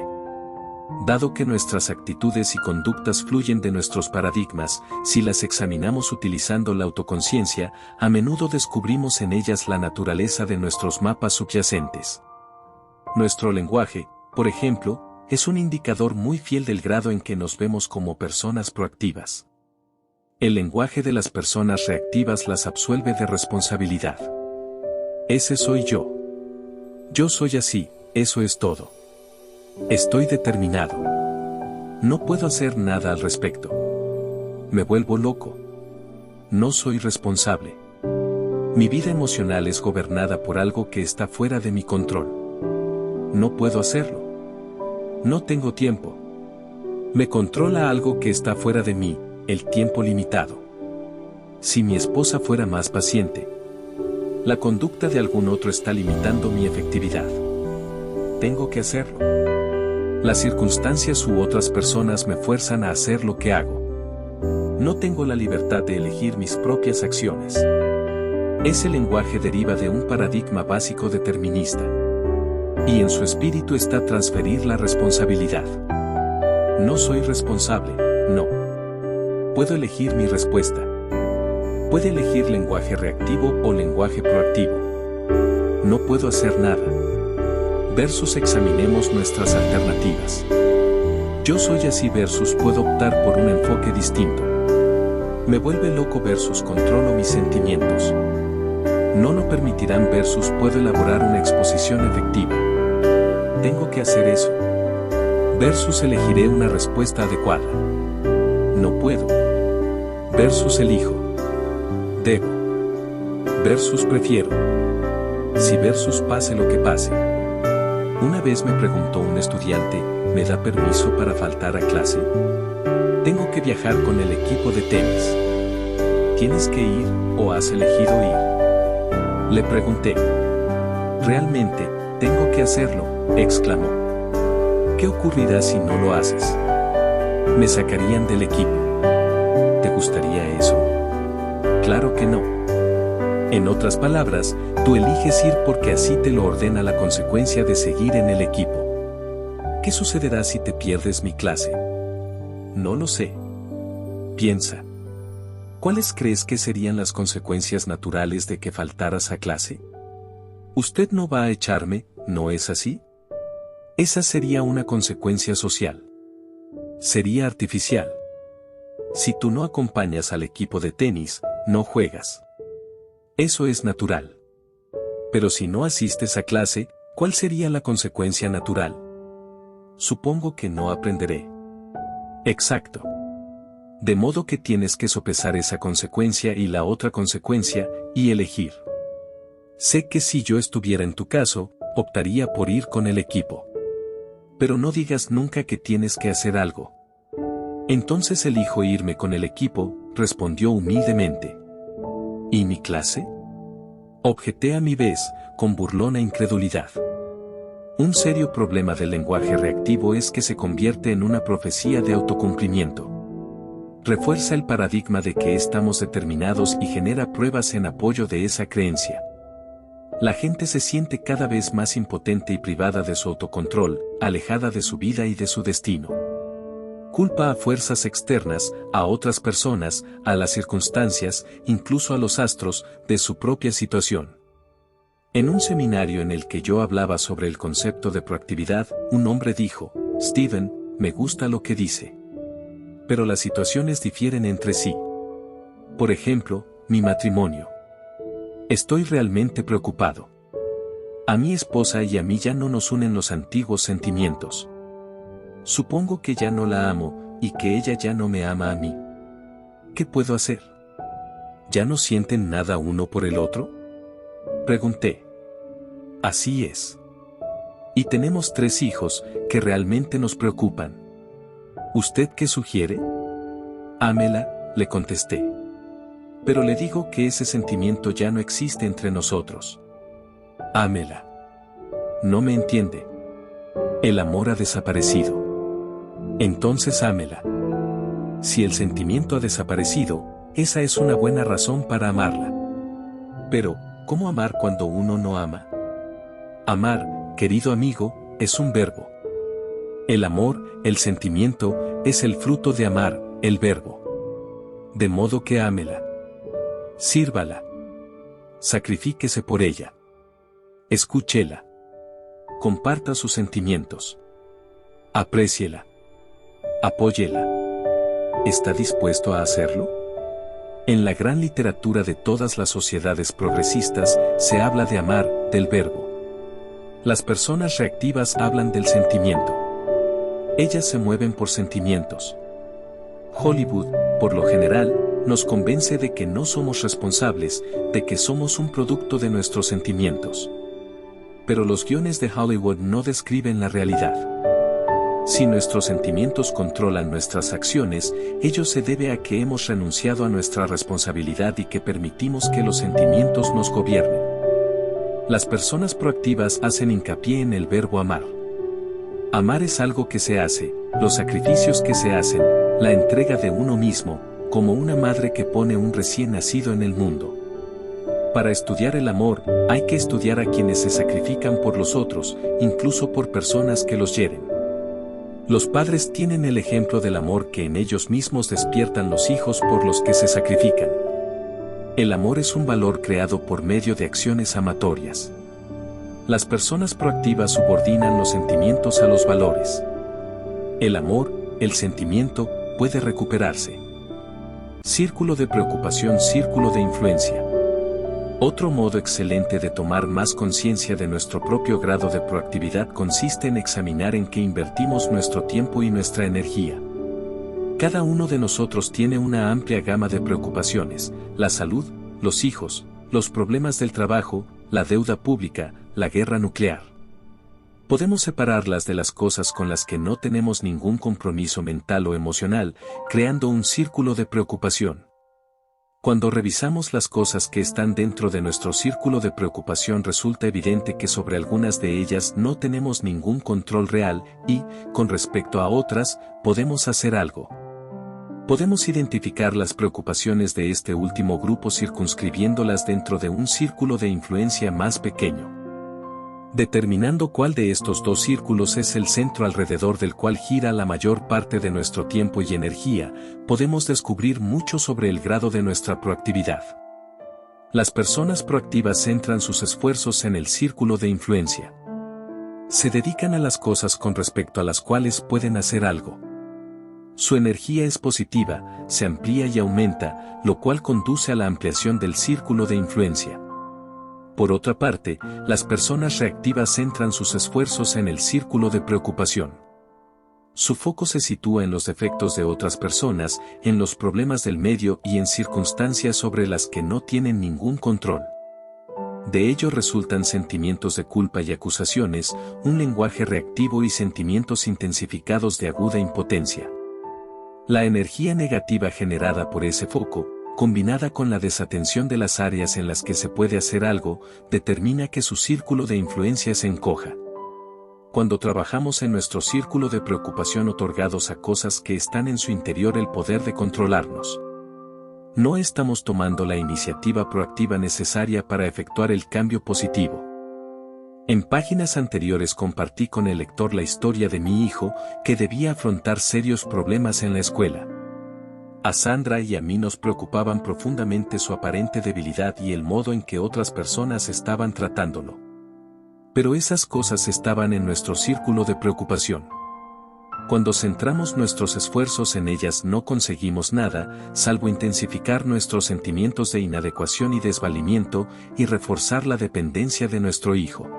Dado que nuestras actitudes y conductas fluyen de nuestros paradigmas, si las examinamos utilizando la autoconciencia, a menudo descubrimos en ellas la naturaleza de nuestros mapas subyacentes. Nuestro lenguaje, por ejemplo, es un indicador muy fiel del grado en que nos vemos como personas proactivas. El lenguaje de las personas reactivas las absuelve de responsabilidad. Ese soy yo. Yo soy así, eso es todo. Estoy determinado. No puedo hacer nada al respecto. Me vuelvo loco. No soy responsable. Mi vida emocional es gobernada por algo que está fuera de mi control. No puedo hacerlo. No tengo tiempo. Me controla algo que está fuera de mí, el tiempo limitado. Si mi esposa fuera más paciente, la conducta de algún otro está limitando mi efectividad. Tengo que hacerlo. Las circunstancias u otras personas me fuerzan a hacer lo que hago. No tengo la libertad de elegir mis propias acciones. Ese lenguaje deriva de un paradigma básico determinista. Y en su espíritu está transferir la responsabilidad. No soy responsable, no. Puedo elegir mi respuesta. Puede elegir lenguaje reactivo o lenguaje proactivo. No puedo hacer nada. Versus examinemos nuestras alternativas. Yo soy así versus puedo optar por un enfoque distinto. Me vuelve loco versus controlo mis sentimientos. No lo permitirán versus puedo elaborar una exposición efectiva. Tengo que hacer eso. Versus elegiré una respuesta adecuada. No puedo. Versus elijo. Debo. Versus prefiero. Si versus pase lo que pase. Una vez me preguntó un estudiante, ¿me da permiso para faltar a clase? Tengo que viajar con el equipo de tenis. ¿Tienes que ir o has elegido ir? Le pregunté. ¿Realmente tengo que hacerlo?, exclamó. ¿Qué ocurrirá si no lo haces? Me sacarían del equipo. ¿Te gustaría eso? Claro que no. En otras palabras, tú eliges ir porque así te lo ordena la consecuencia de seguir en el equipo. ¿Qué sucederá si te pierdes mi clase? No lo sé. Piensa. ¿Cuáles crees que serían las consecuencias naturales de que faltaras a clase? Usted no va a echarme, ¿no es así? Esa sería una consecuencia social. Sería artificial. Si tú no acompañas al equipo de tenis, no juegas. Eso es natural. Pero si no asistes a clase, ¿cuál sería la consecuencia natural? Supongo que no aprenderé. Exacto. De modo que tienes que sopesar esa consecuencia y la otra consecuencia, y elegir. Sé que si yo estuviera en tu caso, optaría por ir con el equipo. Pero no digas nunca que tienes que hacer algo. Entonces elijo irme con el equipo, respondió humildemente. ¿Y mi clase? Objeté a mi vez, con burlona incredulidad. Un serio problema del lenguaje reactivo es que se convierte en una profecía de autocumplimiento. Refuerza el paradigma de que estamos determinados y genera pruebas en apoyo de esa creencia. La gente se siente cada vez más impotente y privada de su autocontrol, alejada de su vida y de su destino. Culpa a fuerzas externas, a otras personas, a las circunstancias, incluso a los astros, de su propia situación. En un seminario en el que yo hablaba sobre el concepto de proactividad, un hombre dijo, Steven, me gusta lo que dice. Pero las situaciones difieren entre sí. Por ejemplo, mi matrimonio. Estoy realmente preocupado. A mi esposa y a mí ya no nos unen los antiguos sentimientos. Supongo que ya no la amo, y que ella ya no me ama a mí. ¿Qué puedo hacer? ¿Ya no sienten nada uno por el otro? Pregunté. Así es. Y tenemos 3 hijos que realmente nos preocupan. ¿Usted qué sugiere? Ámela, le contesté. Pero le digo que ese sentimiento ya no existe entre nosotros. Ámela. No me entiende. El amor ha desaparecido. Entonces ámela. Si el sentimiento ha desaparecido, esa es una buena razón para amarla. Pero, ¿cómo amar cuando uno no ama? Amar, querido amigo, es un verbo. El amor, el sentimiento, es el fruto de amar, el verbo. De modo que ámela. Sírvala. Sacrifíquese por ella. Escúchela. Comparta sus sentimientos. Apréciela. Apóyela. ¿Está dispuesto a hacerlo? En la gran literatura de todas las sociedades progresistas se habla de amar, del verbo. Las personas reactivas hablan del sentimiento. Ellas se mueven por sentimientos. Hollywood, por lo general, nos convence de que no somos responsables, de que somos un producto de nuestros sentimientos. Pero los guiones de Hollywood no describen la realidad. Si nuestros sentimientos controlan nuestras acciones, ello se debe a que hemos renunciado a nuestra responsabilidad y que permitimos que los sentimientos nos gobiernen. Las personas proactivas hacen hincapié en el verbo amar. Amar es algo que se hace, los sacrificios que se hacen, la entrega de uno mismo, como una madre que pone un recién nacido en el mundo. Para estudiar el amor, hay que estudiar a quienes se sacrifican por los otros, incluso por personas que los hieren. Los padres tienen el ejemplo del amor que en ellos mismos despiertan los hijos por los que se sacrifican. El amor es un valor creado por medio de acciones amatorias. Las personas proactivas subordinan los sentimientos a los valores. El amor, el sentimiento, puede recuperarse. Círculo de preocupación, círculo de influencia. Otro modo excelente de tomar más conciencia de nuestro propio grado de proactividad consiste en examinar en qué invertimos nuestro tiempo y nuestra energía. Cada uno de nosotros tiene una amplia gama de preocupaciones: la salud, los hijos, los problemas del trabajo, la deuda pública, la guerra nuclear. Podemos separarlas de las cosas con las que no tenemos ningún compromiso mental o emocional, creando un círculo de preocupación. Cuando revisamos las cosas que están dentro de nuestro círculo de preocupación, resulta evidente que sobre algunas de ellas no tenemos ningún control real y, con respecto a otras, podemos hacer algo. Podemos identificar las preocupaciones de este último grupo circunscribiéndolas dentro de un círculo de influencia más pequeño. Determinando cuál de estos 2 círculos es el centro alrededor del cual gira la mayor parte de nuestro tiempo y energía, podemos descubrir mucho sobre el grado de nuestra proactividad. Las personas proactivas centran sus esfuerzos en el círculo de influencia. Se dedican a las cosas con respecto a las cuales pueden hacer algo. Su energía es positiva, se amplía y aumenta, lo cual conduce a la ampliación del círculo de influencia. Por otra parte, las personas reactivas centran sus esfuerzos en el círculo de preocupación. Su foco se sitúa en los defectos de otras personas, en los problemas del medio y en circunstancias sobre las que no tienen ningún control. De ello resultan sentimientos de culpa y acusaciones, un lenguaje reactivo y sentimientos intensificados de aguda impotencia. La energía negativa generada por ese foco, combinada con la desatención de las áreas en las que se puede hacer algo, determina que su círculo de influencia se encoja. Cuando trabajamos en nuestro círculo de preocupación otorgados a cosas que están en su interior el poder de controlarnos, no estamos tomando la iniciativa proactiva necesaria para efectuar el cambio positivo. En páginas anteriores compartí con el lector la historia de mi hijo, que debía afrontar serios problemas en la escuela. A Sandra y a mí nos preocupaban profundamente su aparente debilidad y el modo en que otras personas estaban tratándolo. Pero esas cosas estaban en nuestro círculo de preocupación. Cuando centramos nuestros esfuerzos en ellas no conseguimos nada, salvo intensificar nuestros sentimientos de inadecuación y desvalimiento y reforzar la dependencia de nuestro hijo.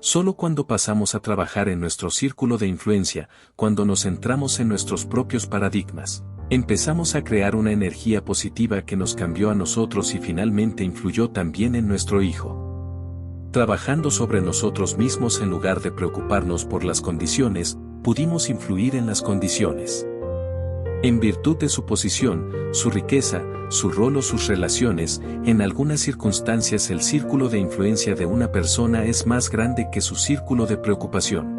Solo cuando pasamos a trabajar en nuestro círculo de influencia, cuando nos centramos en nuestros propios paradigmas, Empezamos a crear una energía positiva que nos cambió a nosotros y finalmente influyó también en nuestro hijo. Trabajando sobre nosotros mismos en lugar de preocuparnos por las condiciones, pudimos influir en las condiciones. En virtud de su posición, su riqueza, su rol o sus relaciones, en algunas circunstancias el círculo de influencia de una persona es más grande que su círculo de preocupación.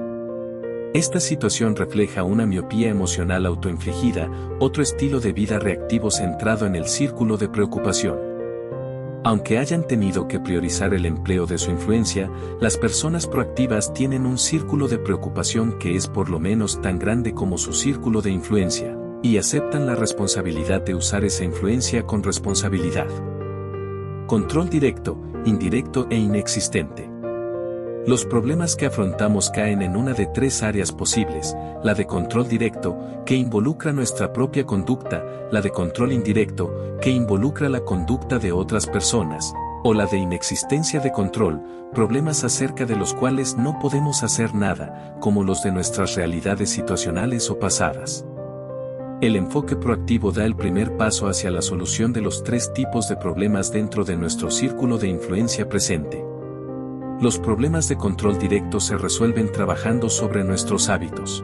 Esta situación refleja una miopía emocional autoinfligida, otro estilo de vida reactivo centrado en el círculo de preocupación. Aunque hayan tenido que priorizar el empleo de su influencia, las personas proactivas tienen un círculo de preocupación que es por lo menos tan grande como su círculo de influencia, y aceptan la responsabilidad de usar esa influencia con responsabilidad. Control directo, indirecto e inexistente. Los problemas que afrontamos caen en una de tres áreas posibles: la de control directo, que involucra nuestra propia conducta; la de control indirecto, que involucra la conducta de otras personas; o la de inexistencia de control, problemas acerca de los cuales no podemos hacer nada, como los de nuestras realidades situacionales o pasadas. El enfoque proactivo da el primer paso hacia la solución de los tres tipos de problemas dentro de nuestro círculo de influencia presente. Los problemas de control directo se resuelven trabajando sobre nuestros hábitos.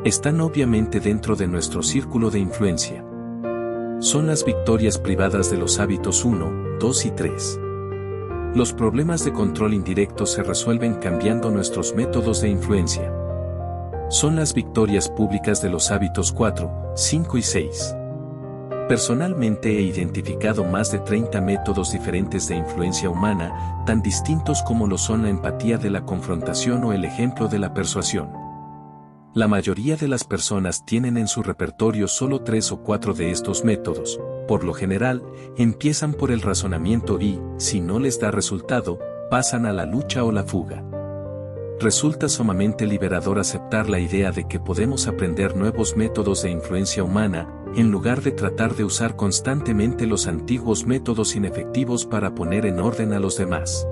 Están obviamente dentro de nuestro círculo de influencia. Son las victorias privadas de los hábitos 1, 2 y 3. Los problemas de control indirecto se resuelven cambiando nuestros métodos de influencia. Son las victorias públicas de los hábitos 4, 5 y 6. Personalmente he identificado más de 30 métodos diferentes de influencia humana, tan distintos como lo son la empatía de la confrontación o el ejemplo de la persuasión. La mayoría de las personas tienen en su repertorio solo 3 o 4 de estos métodos. Por lo general, empiezan por el razonamiento y, si no les da resultado, pasan a la lucha o la fuga. Resulta sumamente liberador aceptar la idea de que podemos aprender nuevos métodos de influencia humana, en lugar de tratar de usar constantemente los antiguos métodos inefectivos para poner en orden a los demás.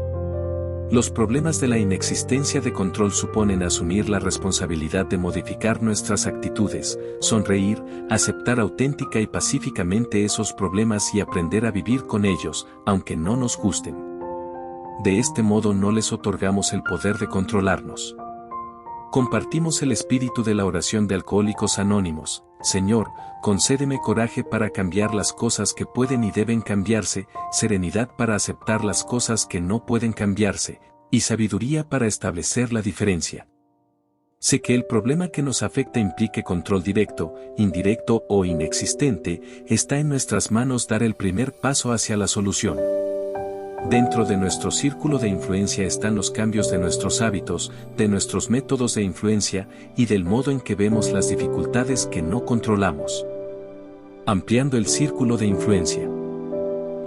Los problemas de la inexistencia de control suponen asumir la responsabilidad de modificar nuestras actitudes, sonreír, aceptar auténtica y pacíficamente esos problemas y aprender a vivir con ellos, aunque no nos gusten. De este modo no les otorgamos el poder de controlarnos. Compartimos el espíritu de la oración de Alcohólicos Anónimos: Señor, concédeme coraje para cambiar las cosas que pueden y deben cambiarse, serenidad para aceptar las cosas que no pueden cambiarse, y sabiduría para establecer la diferencia. Sé que el problema que nos afecta implique control directo, indirecto o inexistente, está en nuestras manos dar el primer paso hacia la solución. Dentro de nuestro círculo de influencia están los cambios de nuestros hábitos, de nuestros métodos de influencia y del modo en que vemos las dificultades que no controlamos. Ampliando el círculo de influencia.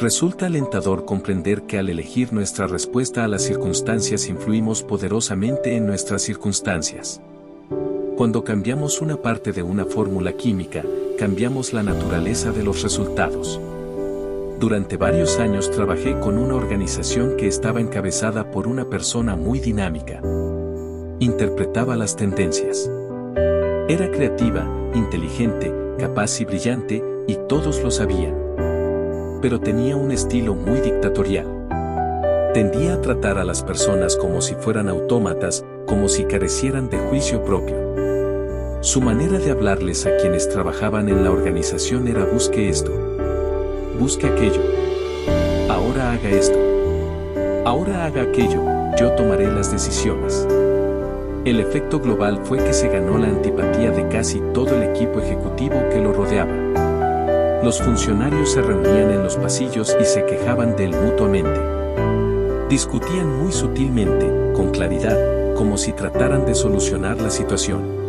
Resulta alentador comprender que al elegir nuestra respuesta a las circunstancias influimos poderosamente en nuestras circunstancias. Cuando cambiamos una parte de una fórmula química, cambiamos la naturaleza de los resultados. Durante varios años trabajé con una organización que estaba encabezada por una persona muy dinámica. Interpretaba las tendencias. Era creativa, inteligente, capaz y brillante, y todos lo sabían. Pero tenía un estilo muy dictatorial. Tendía a tratar a las personas como si fueran autómatas, como si carecieran de juicio propio. Su manera de hablarles a quienes trabajaban en la organización era: busque esto. Busque aquello. Ahora haga esto. Ahora haga aquello, yo tomaré las decisiones. El efecto global fue que se ganó la antipatía de casi todo el equipo ejecutivo que lo rodeaba. Los funcionarios se reunían en los pasillos y se quejaban de él mutuamente. Discutían muy sutilmente, con claridad, como si trataran de solucionar la situación.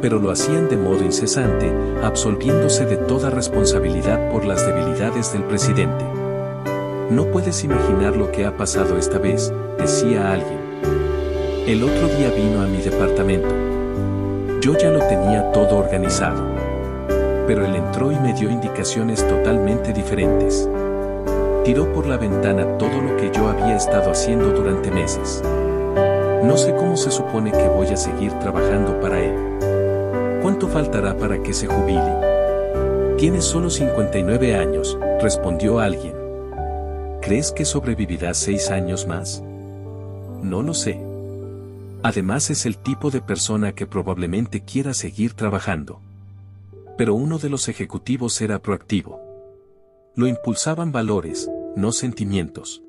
Pero lo hacían de modo incesante, absolviéndose de toda responsabilidad por las debilidades del presidente. No puedes imaginar lo que ha pasado esta vez, decía alguien. El otro día vino a mi departamento. Yo ya lo tenía todo organizado. Pero él entró y me dio indicaciones totalmente diferentes. Tiró por la ventana todo lo que yo había estado haciendo durante meses. No sé cómo se supone que voy a seguir trabajando para él. ¿Cuánto faltará para que se jubile? Tienes solo 59 años, respondió alguien. ¿Crees que sobrevivirás 6 años más? No lo sé. Además es el tipo de persona que probablemente quiera seguir trabajando. Pero uno de los ejecutivos era proactivo. Lo impulsaban valores, no sentimientos.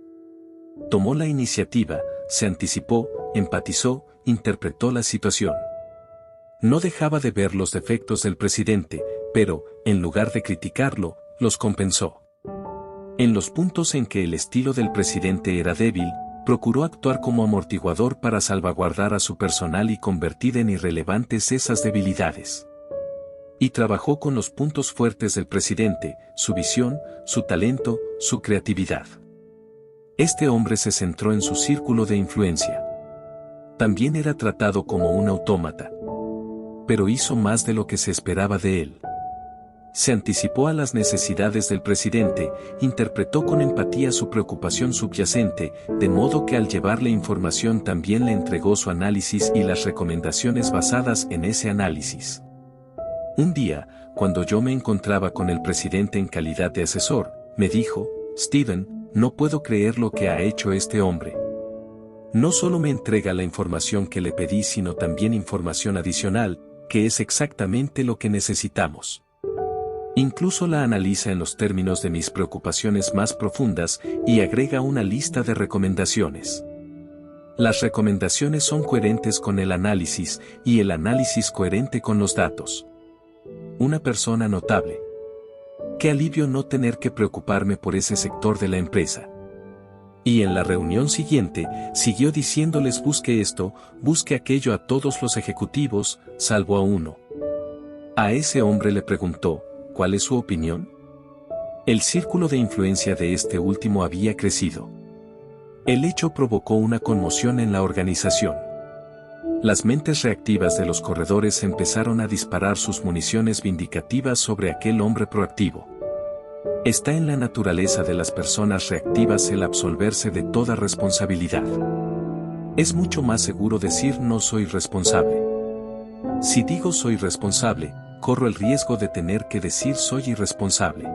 Tomó la iniciativa, se anticipó, empatizó, interpretó la situación. No dejaba de ver los defectos del presidente, pero, en lugar de criticarlo, los compensó. En los puntos en que el estilo del presidente era débil, procuró actuar como amortiguador para salvaguardar a su personal y convertir en irrelevantes esas debilidades. Y trabajó con los puntos fuertes del presidente, su visión, su talento, su creatividad. Este hombre se centró en su círculo de influencia. También era tratado como un autómata. Pero hizo más de lo que se esperaba de él. Se anticipó a las necesidades del presidente, interpretó con empatía su preocupación subyacente, de modo que al llevarle información también le entregó su análisis y las recomendaciones basadas en ese análisis. Un día, cuando yo me encontraba con el presidente en calidad de asesor, me dijo, Steven, no puedo creer lo que ha hecho este hombre. No solo me entrega la información que le pedí, sino también información adicional, que es exactamente lo que necesitamos. Incluso la analiza en los términos de mis preocupaciones más profundas y agrega una lista de recomendaciones. Las recomendaciones son coherentes con el análisis y el análisis coherente con los datos. Una persona notable. Qué alivio no tener que preocuparme por ese sector de la empresa. Y en la reunión siguiente, siguió diciéndoles: busque esto, busque aquello a todos los ejecutivos, salvo a uno. A ese hombre le preguntó, ¿cuál es su opinión? El círculo de influencia de este último había crecido. El hecho provocó una conmoción en la organización. Las mentes reactivas de los corredores empezaron a disparar sus municiones vindicativas sobre aquel hombre proactivo. Está en la naturaleza de las personas reactivas el absolverse de toda responsabilidad. Es mucho más seguro decir no soy responsable. Si digo soy responsable, corro el riesgo de tener que decir soy irresponsable.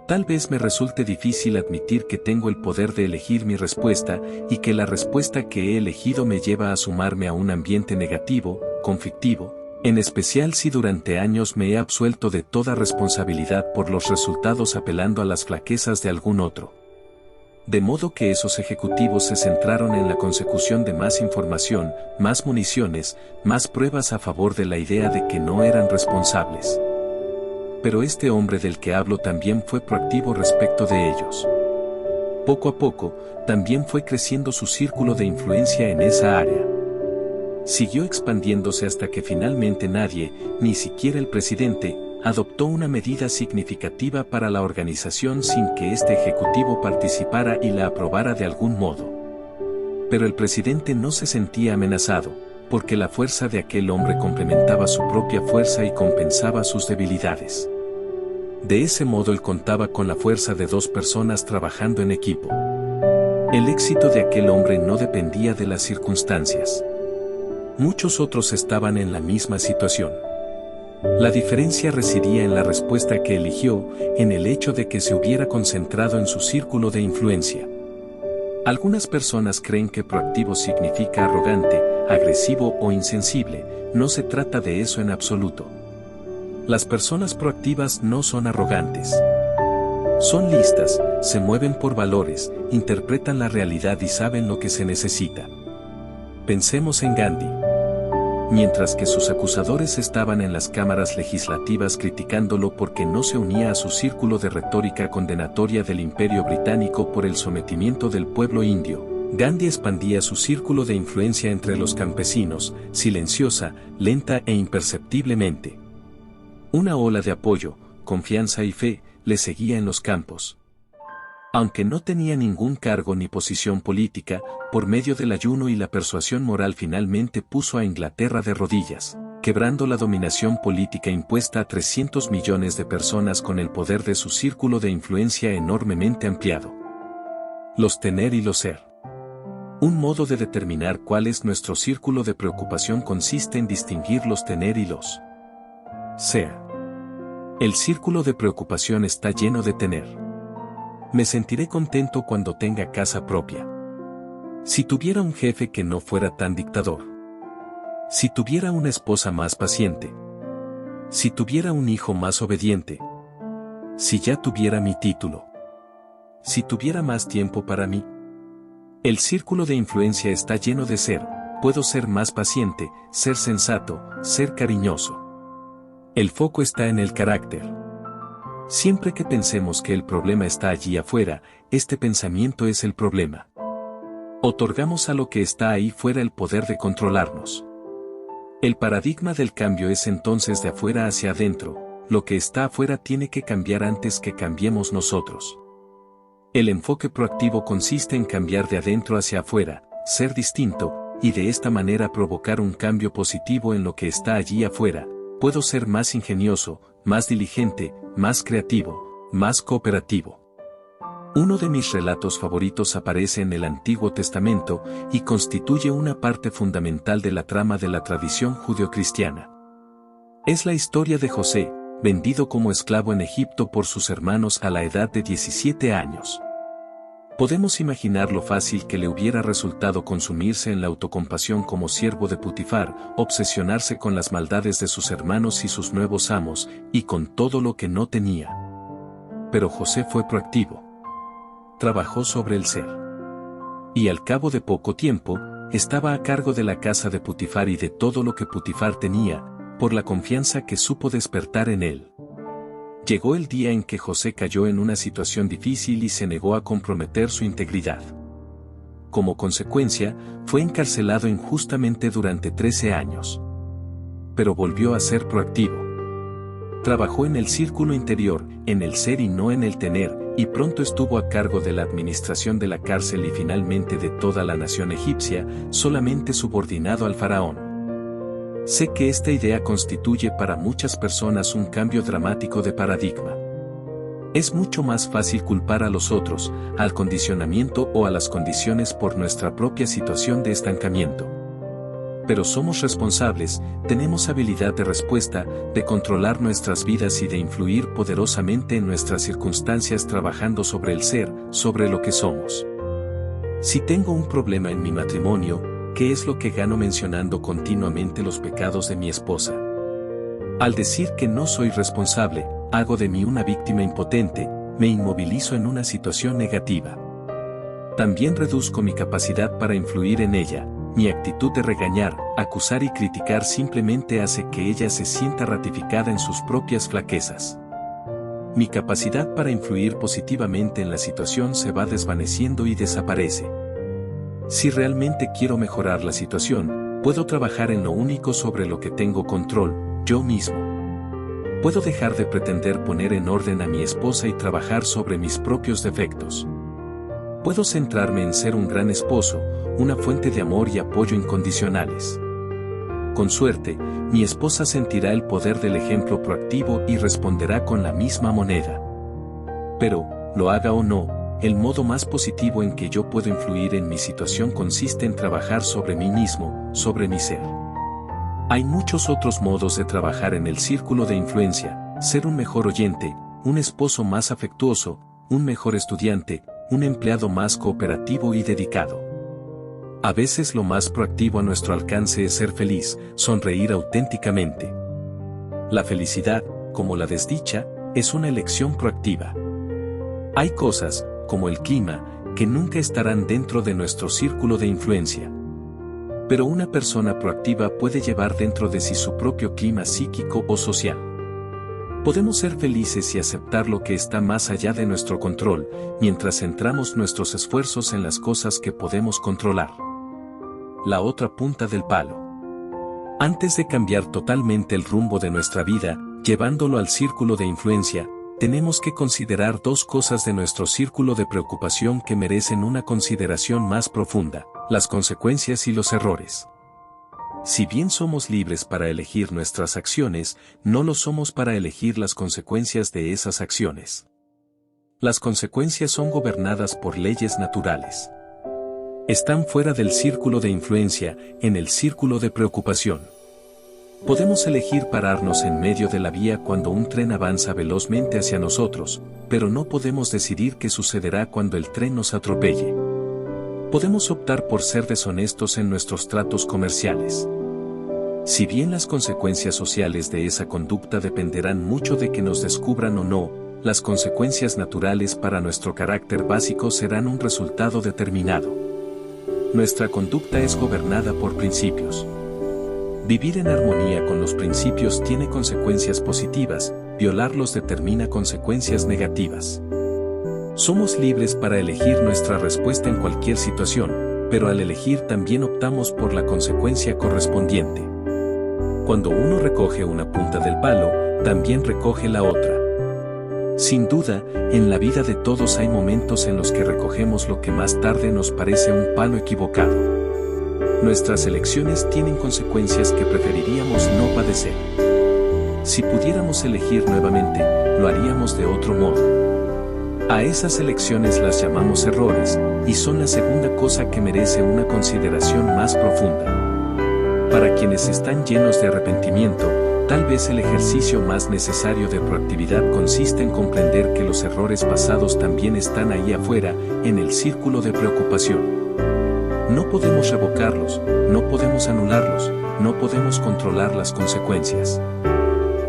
Tal vez me resulte difícil admitir que tengo el poder de elegir mi respuesta y que la respuesta que he elegido me lleva a sumarme a un ambiente negativo, conflictivo, en especial si durante años me he absuelto de toda responsabilidad por los resultados apelando a las flaquezas de algún otro. De modo que esos ejecutivos se centraron en la consecución de más información, más municiones, más pruebas a favor de la idea de que no eran responsables. Pero este hombre del que hablo también fue proactivo respecto de ellos. Poco a poco, también fue creciendo su círculo de influencia en esa área. Siguió expandiéndose hasta que finalmente nadie, ni siquiera el presidente, adoptó una medida significativa para la organización sin que este ejecutivo participara y la aprobara de algún modo. Pero el presidente no se sentía amenazado, porque la fuerza de aquel hombre complementaba su propia fuerza y compensaba sus debilidades. De ese modo él contaba con la fuerza de dos personas trabajando en equipo. El éxito de aquel hombre no dependía de las circunstancias. Muchos otros estaban en la misma situación. La diferencia residía en la respuesta que eligió, en el hecho de que se hubiera concentrado en su círculo de influencia. Algunas personas creen que proactivo significa arrogante, agresivo o insensible. No se trata de eso en absoluto. Las personas proactivas no son arrogantes. Son listas, se mueven por valores, interpretan la realidad y saben lo que se necesita. Pensemos en Gandhi. Mientras que sus acusadores estaban en las cámaras legislativas criticándolo porque no se unía a su círculo de retórica condenatoria del Imperio Británico por el sometimiento del pueblo indio, Gandhi expandía su círculo de influencia entre los campesinos, silenciosa, lenta e imperceptiblemente. Una ola de apoyo, confianza y fe le seguía en los campos. Aunque no tenía ningún cargo ni posición política, por medio del ayuno y la persuasión moral finalmente puso a Inglaterra de rodillas, quebrando la dominación política impuesta a 300 millones de personas con el poder de su círculo de influencia enormemente ampliado. Los tener y los ser. Un modo de determinar cuál es nuestro círculo de preocupación consiste en distinguir los tener y los ser. El círculo de preocupación está lleno de tener. Me sentiré contento cuando tenga casa propia. Si tuviera un jefe que no fuera tan dictador. Si tuviera una esposa más paciente. Si tuviera un hijo más obediente. Si ya tuviera mi título. Si tuviera más tiempo para mí. El círculo de influencia está lleno de ser. Puedo ser más paciente, ser sensato, ser cariñoso. El foco está en el carácter. Siempre que pensemos que el problema está allí afuera, este pensamiento es el problema. Otorgamos a lo que está ahí fuera el poder de controlarnos. El paradigma del cambio es entonces de afuera hacia adentro, lo que está afuera tiene que cambiar antes que cambiemos nosotros. El enfoque proactivo consiste en cambiar de adentro hacia afuera, ser distinto, y de esta manera provocar un cambio positivo en lo que está allí afuera. Puedo ser más ingenioso, más diligente, más creativo, más cooperativo. Uno de mis relatos favoritos aparece en el Antiguo Testamento y constituye una parte fundamental de la trama de la tradición judeocristiana. Es la historia de José, vendido como esclavo en Egipto por sus hermanos a la edad de 17 años. Podemos imaginar lo fácil que le hubiera resultado consumirse en la autocompasión como siervo de Putifar, obsesionarse con las maldades de sus hermanos y sus nuevos amos, y con todo lo que no tenía. Pero José fue proactivo. Trabajó sobre el ser. Y al cabo de poco tiempo, estaba a cargo de la casa de Putifar y de todo lo que Putifar tenía, por la confianza que supo despertar en él. Llegó el día en que José cayó en una situación difícil y se negó a comprometer su integridad. Como consecuencia, fue encarcelado injustamente durante 13 años. Pero volvió a ser proactivo. Trabajó en el círculo interior, en el ser y no en el tener, y pronto estuvo a cargo de la administración de la cárcel y finalmente de toda la nación egipcia, solamente subordinado al faraón. Sé que esta idea constituye para muchas personas un cambio dramático de paradigma. Es mucho más fácil culpar a los otros, al condicionamiento o a las condiciones por nuestra propia situación de estancamiento. Pero somos responsables, tenemos habilidad de respuesta, de controlar nuestras vidas y de influir poderosamente en nuestras circunstancias trabajando sobre el ser, sobre lo que somos. Si tengo un problema en mi matrimonio, ¿qué es lo que gano mencionando continuamente los pecados de mi esposa? Al decir que no soy responsable, hago de mí una víctima impotente, me inmovilizo en una situación negativa. También reduzco mi capacidad para influir en ella. Mi actitud de regañar, acusar y criticar simplemente hace que ella se sienta ratificada en sus propias flaquezas. Mi capacidad para influir positivamente en la situación se va desvaneciendo y desaparece. Si realmente quiero mejorar la situación, puedo trabajar en lo único sobre lo que tengo control, yo mismo. Puedo dejar de pretender poner en orden a mi esposa y trabajar sobre mis propios defectos. Puedo centrarme en ser un gran esposo, una fuente de amor y apoyo incondicionales. Con suerte, mi esposa sentirá el poder del ejemplo proactivo y responderá con la misma moneda. Pero, lo haga o no, el modo más positivo en que yo puedo influir en mi situación consiste en trabajar sobre mí mismo, sobre mi ser. Hay muchos otros modos de trabajar en el círculo de influencia: ser un mejor oyente, un esposo más afectuoso, un mejor estudiante, un empleado más cooperativo y dedicado. A veces lo más proactivo a nuestro alcance es ser feliz, sonreír auténticamente. La felicidad, como la desdicha, es una elección proactiva. Hay cosas, como el clima, que nunca estarán dentro de nuestro círculo de influencia. Pero una persona proactiva puede llevar dentro de sí su propio clima psíquico o social. Podemos ser felices y aceptar lo que está más allá de nuestro control, mientras centramos nuestros esfuerzos en las cosas que podemos controlar. La otra punta del palo. Antes de cambiar totalmente el rumbo de nuestra vida, llevándolo al círculo de influencia, tenemos que considerar dos cosas de nuestro círculo de preocupación que merecen una consideración más profunda: las consecuencias y los errores. Si bien somos libres para elegir nuestras acciones, no lo somos para elegir las consecuencias de esas acciones. Las consecuencias son gobernadas por leyes naturales. Están fuera del círculo de influencia, en el círculo de preocupación. Podemos elegir pararnos en medio de la vía cuando un tren avanza velozmente hacia nosotros, pero no podemos decidir qué sucederá cuando el tren nos atropelle. Podemos optar por ser deshonestos en nuestros tratos comerciales. Si bien las consecuencias sociales de esa conducta dependerán mucho de que nos descubran o no, las consecuencias naturales para nuestro carácter básico serán un resultado determinado. Nuestra conducta es gobernada por principios. Vivir en armonía con los principios tiene consecuencias positivas, violarlos determina consecuencias negativas. Somos libres para elegir nuestra respuesta en cualquier situación, pero al elegir también optamos por la consecuencia correspondiente. Cuando uno recoge una punta del palo, también recoge la otra. Sin duda, en la vida de todos hay momentos en los que recogemos lo que más tarde nos parece un palo equivocado. Nuestras elecciones tienen consecuencias que preferiríamos no padecer. Si pudiéramos elegir nuevamente, lo haríamos de otro modo. A esas elecciones las llamamos errores, y son la segunda cosa que merece una consideración más profunda. Para quienes están llenos de arrepentimiento, tal vez el ejercicio más necesario de proactividad consiste en comprender que los errores pasados también están ahí afuera, en el círculo de preocupación. No podemos revocarlos, no podemos anularlos, no podemos controlar las consecuencias.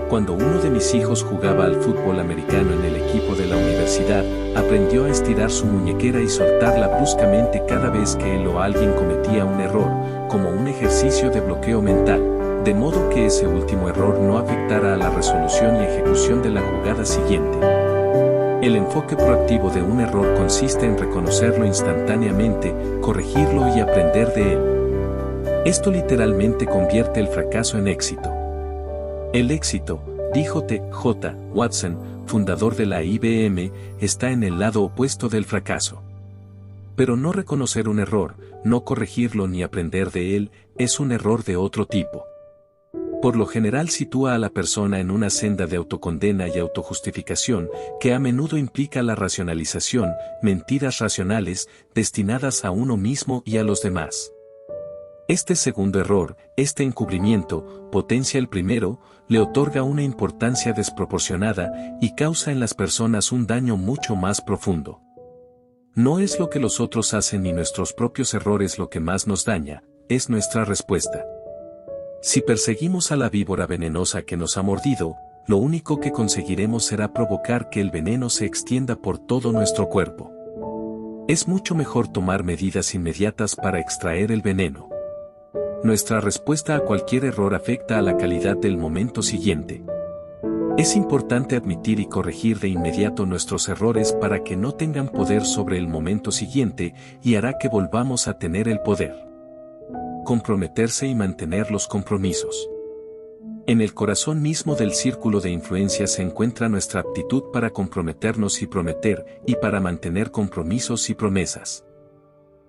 Cuando uno de mis hijos jugaba al fútbol americano en el equipo de la universidad, aprendió a estirar su muñequera y soltarla bruscamente cada vez que él o alguien cometía un error, como un ejercicio de bloqueo mental, de modo que ese último error no afectara a la resolución y ejecución de la jugada siguiente. El enfoque proactivo de un error consiste en reconocerlo instantáneamente, corregirlo y aprender de él. Esto literalmente convierte el fracaso en éxito. El éxito, dijo T.J. Watson, fundador de la IBM, está en el lado opuesto del fracaso. Pero no reconocer un error, no corregirlo ni aprender de él, es un error de otro tipo. Por lo general sitúa a la persona en una senda de autocondena y autojustificación, que a menudo implica la racionalización, mentiras racionales, destinadas a uno mismo y a los demás. Este segundo error, este encubrimiento, potencia el primero, le otorga una importancia desproporcionada y causa en las personas un daño mucho más profundo. No es lo que los otros hacen ni nuestros propios errores lo que más nos daña, es nuestra respuesta. Si perseguimos a la víbora venenosa que nos ha mordido, lo único que conseguiremos será provocar que el veneno se extienda por todo nuestro cuerpo. Es mucho mejor tomar medidas inmediatas para extraer el veneno. Nuestra respuesta a cualquier error afecta a la calidad del momento siguiente. Es importante admitir y corregir de inmediato nuestros errores para que no tengan poder sobre el momento siguiente y hará que volvamos a tener el poder. Comprometerse y mantener los compromisos. En el corazón mismo del círculo de influencia se encuentra nuestra aptitud para comprometernos y prometer, y para mantener compromisos y promesas.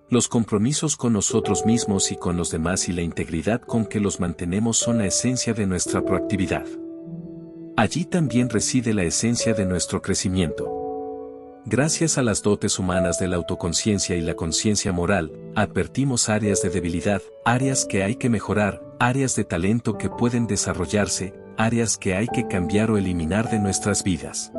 Los compromisos con nosotros mismos y con los demás y la integridad con que los mantenemos son la esencia de nuestra proactividad. Allí también reside la esencia de nuestro crecimiento. Gracias a las dotes humanas de la autoconciencia y la conciencia moral, advertimos áreas de debilidad, áreas que hay que mejorar, áreas de talento que pueden desarrollarse, áreas que hay que cambiar o eliminar de nuestras vidas.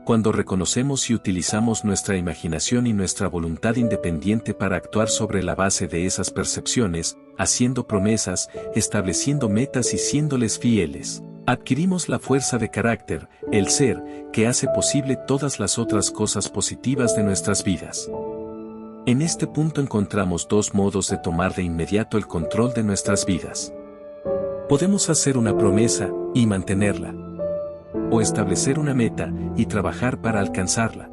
Cuando reconocemos y utilizamos nuestra imaginación y nuestra voluntad independiente para actuar sobre la base de esas percepciones, haciendo promesas, estableciendo metas y siéndoles fieles, adquirimos la fuerza de carácter, el ser, que hace posible todas las otras cosas positivas de nuestras vidas. En este punto encontramos dos modos de tomar de inmediato el control de nuestras vidas. Podemos hacer una promesa y mantenerla. O establecer una meta y trabajar para alcanzarla.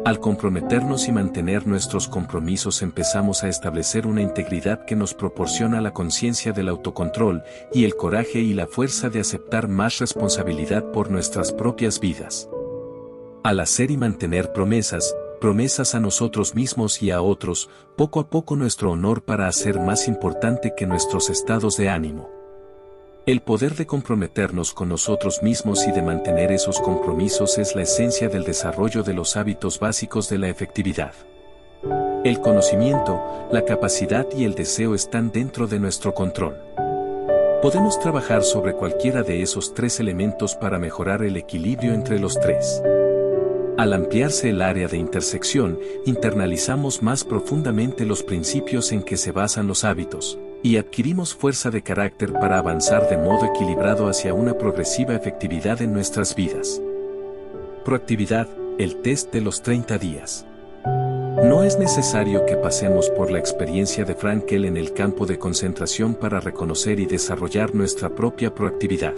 Al comprometernos y mantener nuestros compromisos empezamos a establecer una integridad que nos proporciona la conciencia del autocontrol y el coraje y la fuerza de aceptar más responsabilidad por nuestras propias vidas. Al hacer y mantener promesas a nosotros mismos y a otros, poco a poco nuestro honor para hacer más importante que nuestros estados de ánimo. El poder de comprometernos con nosotros mismos y de mantener esos compromisos es la esencia del desarrollo de los hábitos básicos de la efectividad. El conocimiento, la capacidad y el deseo están dentro de nuestro control. Podemos trabajar sobre cualquiera de esos 3 elementos para mejorar el equilibrio entre los 3. Al ampliarse el área de intersección, internalizamos más profundamente los principios en que se basan los hábitos, y adquirimos fuerza de carácter para avanzar de modo equilibrado hacia una progresiva efectividad en nuestras vidas. Proactividad, el test de los 30 días. No es necesario que pasemos por la experiencia de Frankel en el campo de concentración para reconocer y desarrollar nuestra propia proactividad.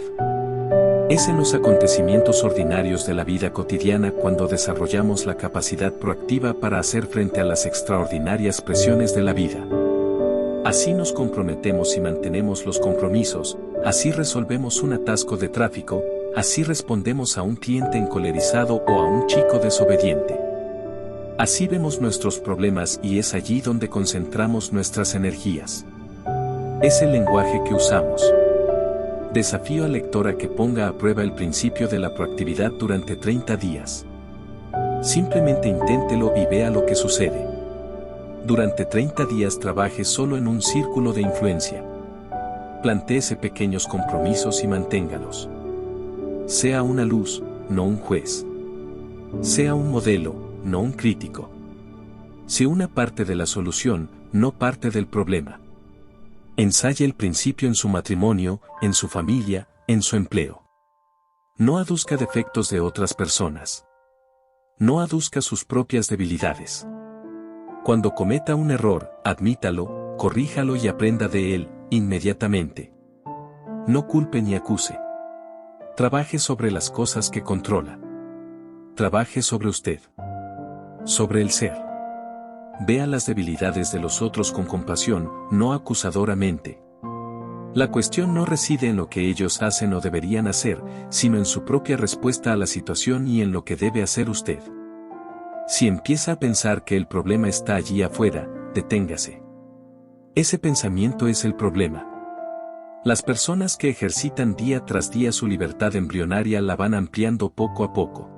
Es en los acontecimientos ordinarios de la vida cotidiana cuando desarrollamos la capacidad proactiva para hacer frente a las extraordinarias presiones de la vida. Así nos comprometemos y mantenemos los compromisos, así resolvemos un atasco de tráfico, así respondemos a un cliente encolerizado o a un chico desobediente. Así vemos nuestros problemas y es allí donde concentramos nuestras energías. Es el lenguaje que usamos. Desafío al lector a que ponga a prueba el principio de la proactividad durante 30 días. Simplemente inténtelo y vea lo que sucede. Durante 30 días trabaje solo en un círculo de influencia. Plantéese pequeños compromisos y manténgalos. Sea una luz, no un juez. Sea un modelo, no un crítico. Sea una parte de la solución, no parte del problema. Ensaye el principio en su matrimonio, en su familia, en su empleo. No aduzca defectos de otras personas. No aduzca sus propias debilidades. Cuando cometa un error, admítalo, corríjalo y aprenda de él, inmediatamente. No culpe ni acuse. Trabaje sobre las cosas que controla. Trabaje sobre usted. Sobre el ser. Vea las debilidades de los otros con compasión, no acusadoramente. La cuestión no reside en lo que ellos hacen o deberían hacer, sino en su propia respuesta a la situación y en lo que debe hacer usted. Si empieza a pensar que el problema está allí afuera, deténgase. Ese pensamiento es el problema. Las personas que ejercitan día tras día su libertad embrionaria la van ampliando poco a poco.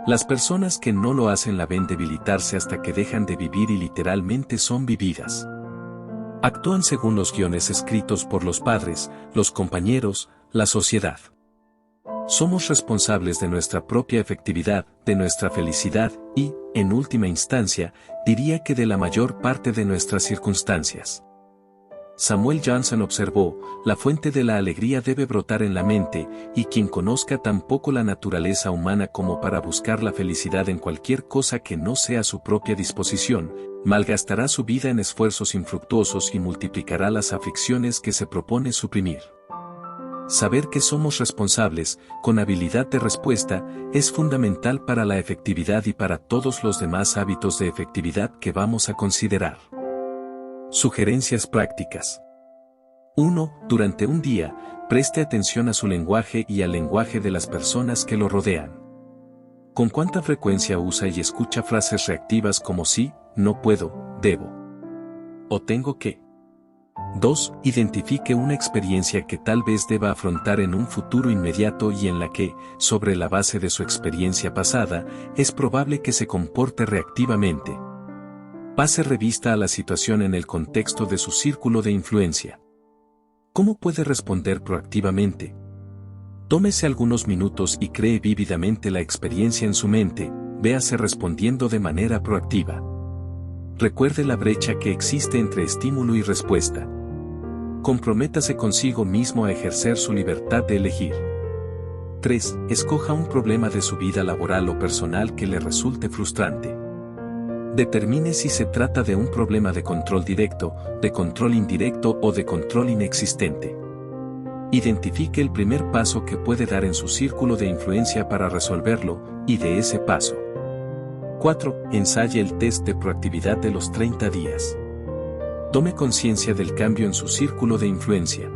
Las personas que no lo hacen la ven debilitarse hasta que dejan de vivir y literalmente son vividas. Actúan según los guiones escritos por los padres, los compañeros, la sociedad. Somos responsables de nuestra propia efectividad, de nuestra felicidad y, en última instancia, diría que de la mayor parte de nuestras circunstancias. Samuel Johnson observó, la fuente de la alegría debe brotar en la mente, y quien conozca tan poco la naturaleza humana como para buscar la felicidad en cualquier cosa que no sea su propia disposición, malgastará su vida en esfuerzos infructuosos y multiplicará las aflicciones que se propone suprimir. Saber que somos responsables, con habilidad de respuesta, es fundamental para la efectividad y para todos los demás hábitos de efectividad que vamos a considerar. Sugerencias prácticas. 1. Durante un día, preste atención a su lenguaje y al lenguaje de las personas que lo rodean. ¿Con cuánta frecuencia usa y escucha frases reactivas como sí, no puedo, debo o tengo que? 2. Identifique una experiencia que tal vez deba afrontar en un futuro inmediato y en la que, sobre la base de su experiencia pasada, es probable que se comporte reactivamente. Pase revista a la situación en el contexto de su círculo de influencia. ¿Cómo puede responder proactivamente? Tómese algunos minutos y cree vívidamente la experiencia en su mente, véase respondiendo de manera proactiva. Recuerde la brecha que existe entre estímulo y respuesta. Comprométase consigo mismo a ejercer su libertad de elegir. 3. Escoja un problema de su vida laboral o personal que le resulte frustrante. Determine si se trata de un problema de control directo, de control indirecto o de control inexistente. Identifique el primer paso que puede dar en su círculo de influencia para resolverlo, y de ese paso. 4. Ensaye el test de proactividad de los 30 días. Tome conciencia del cambio en su círculo de influencia.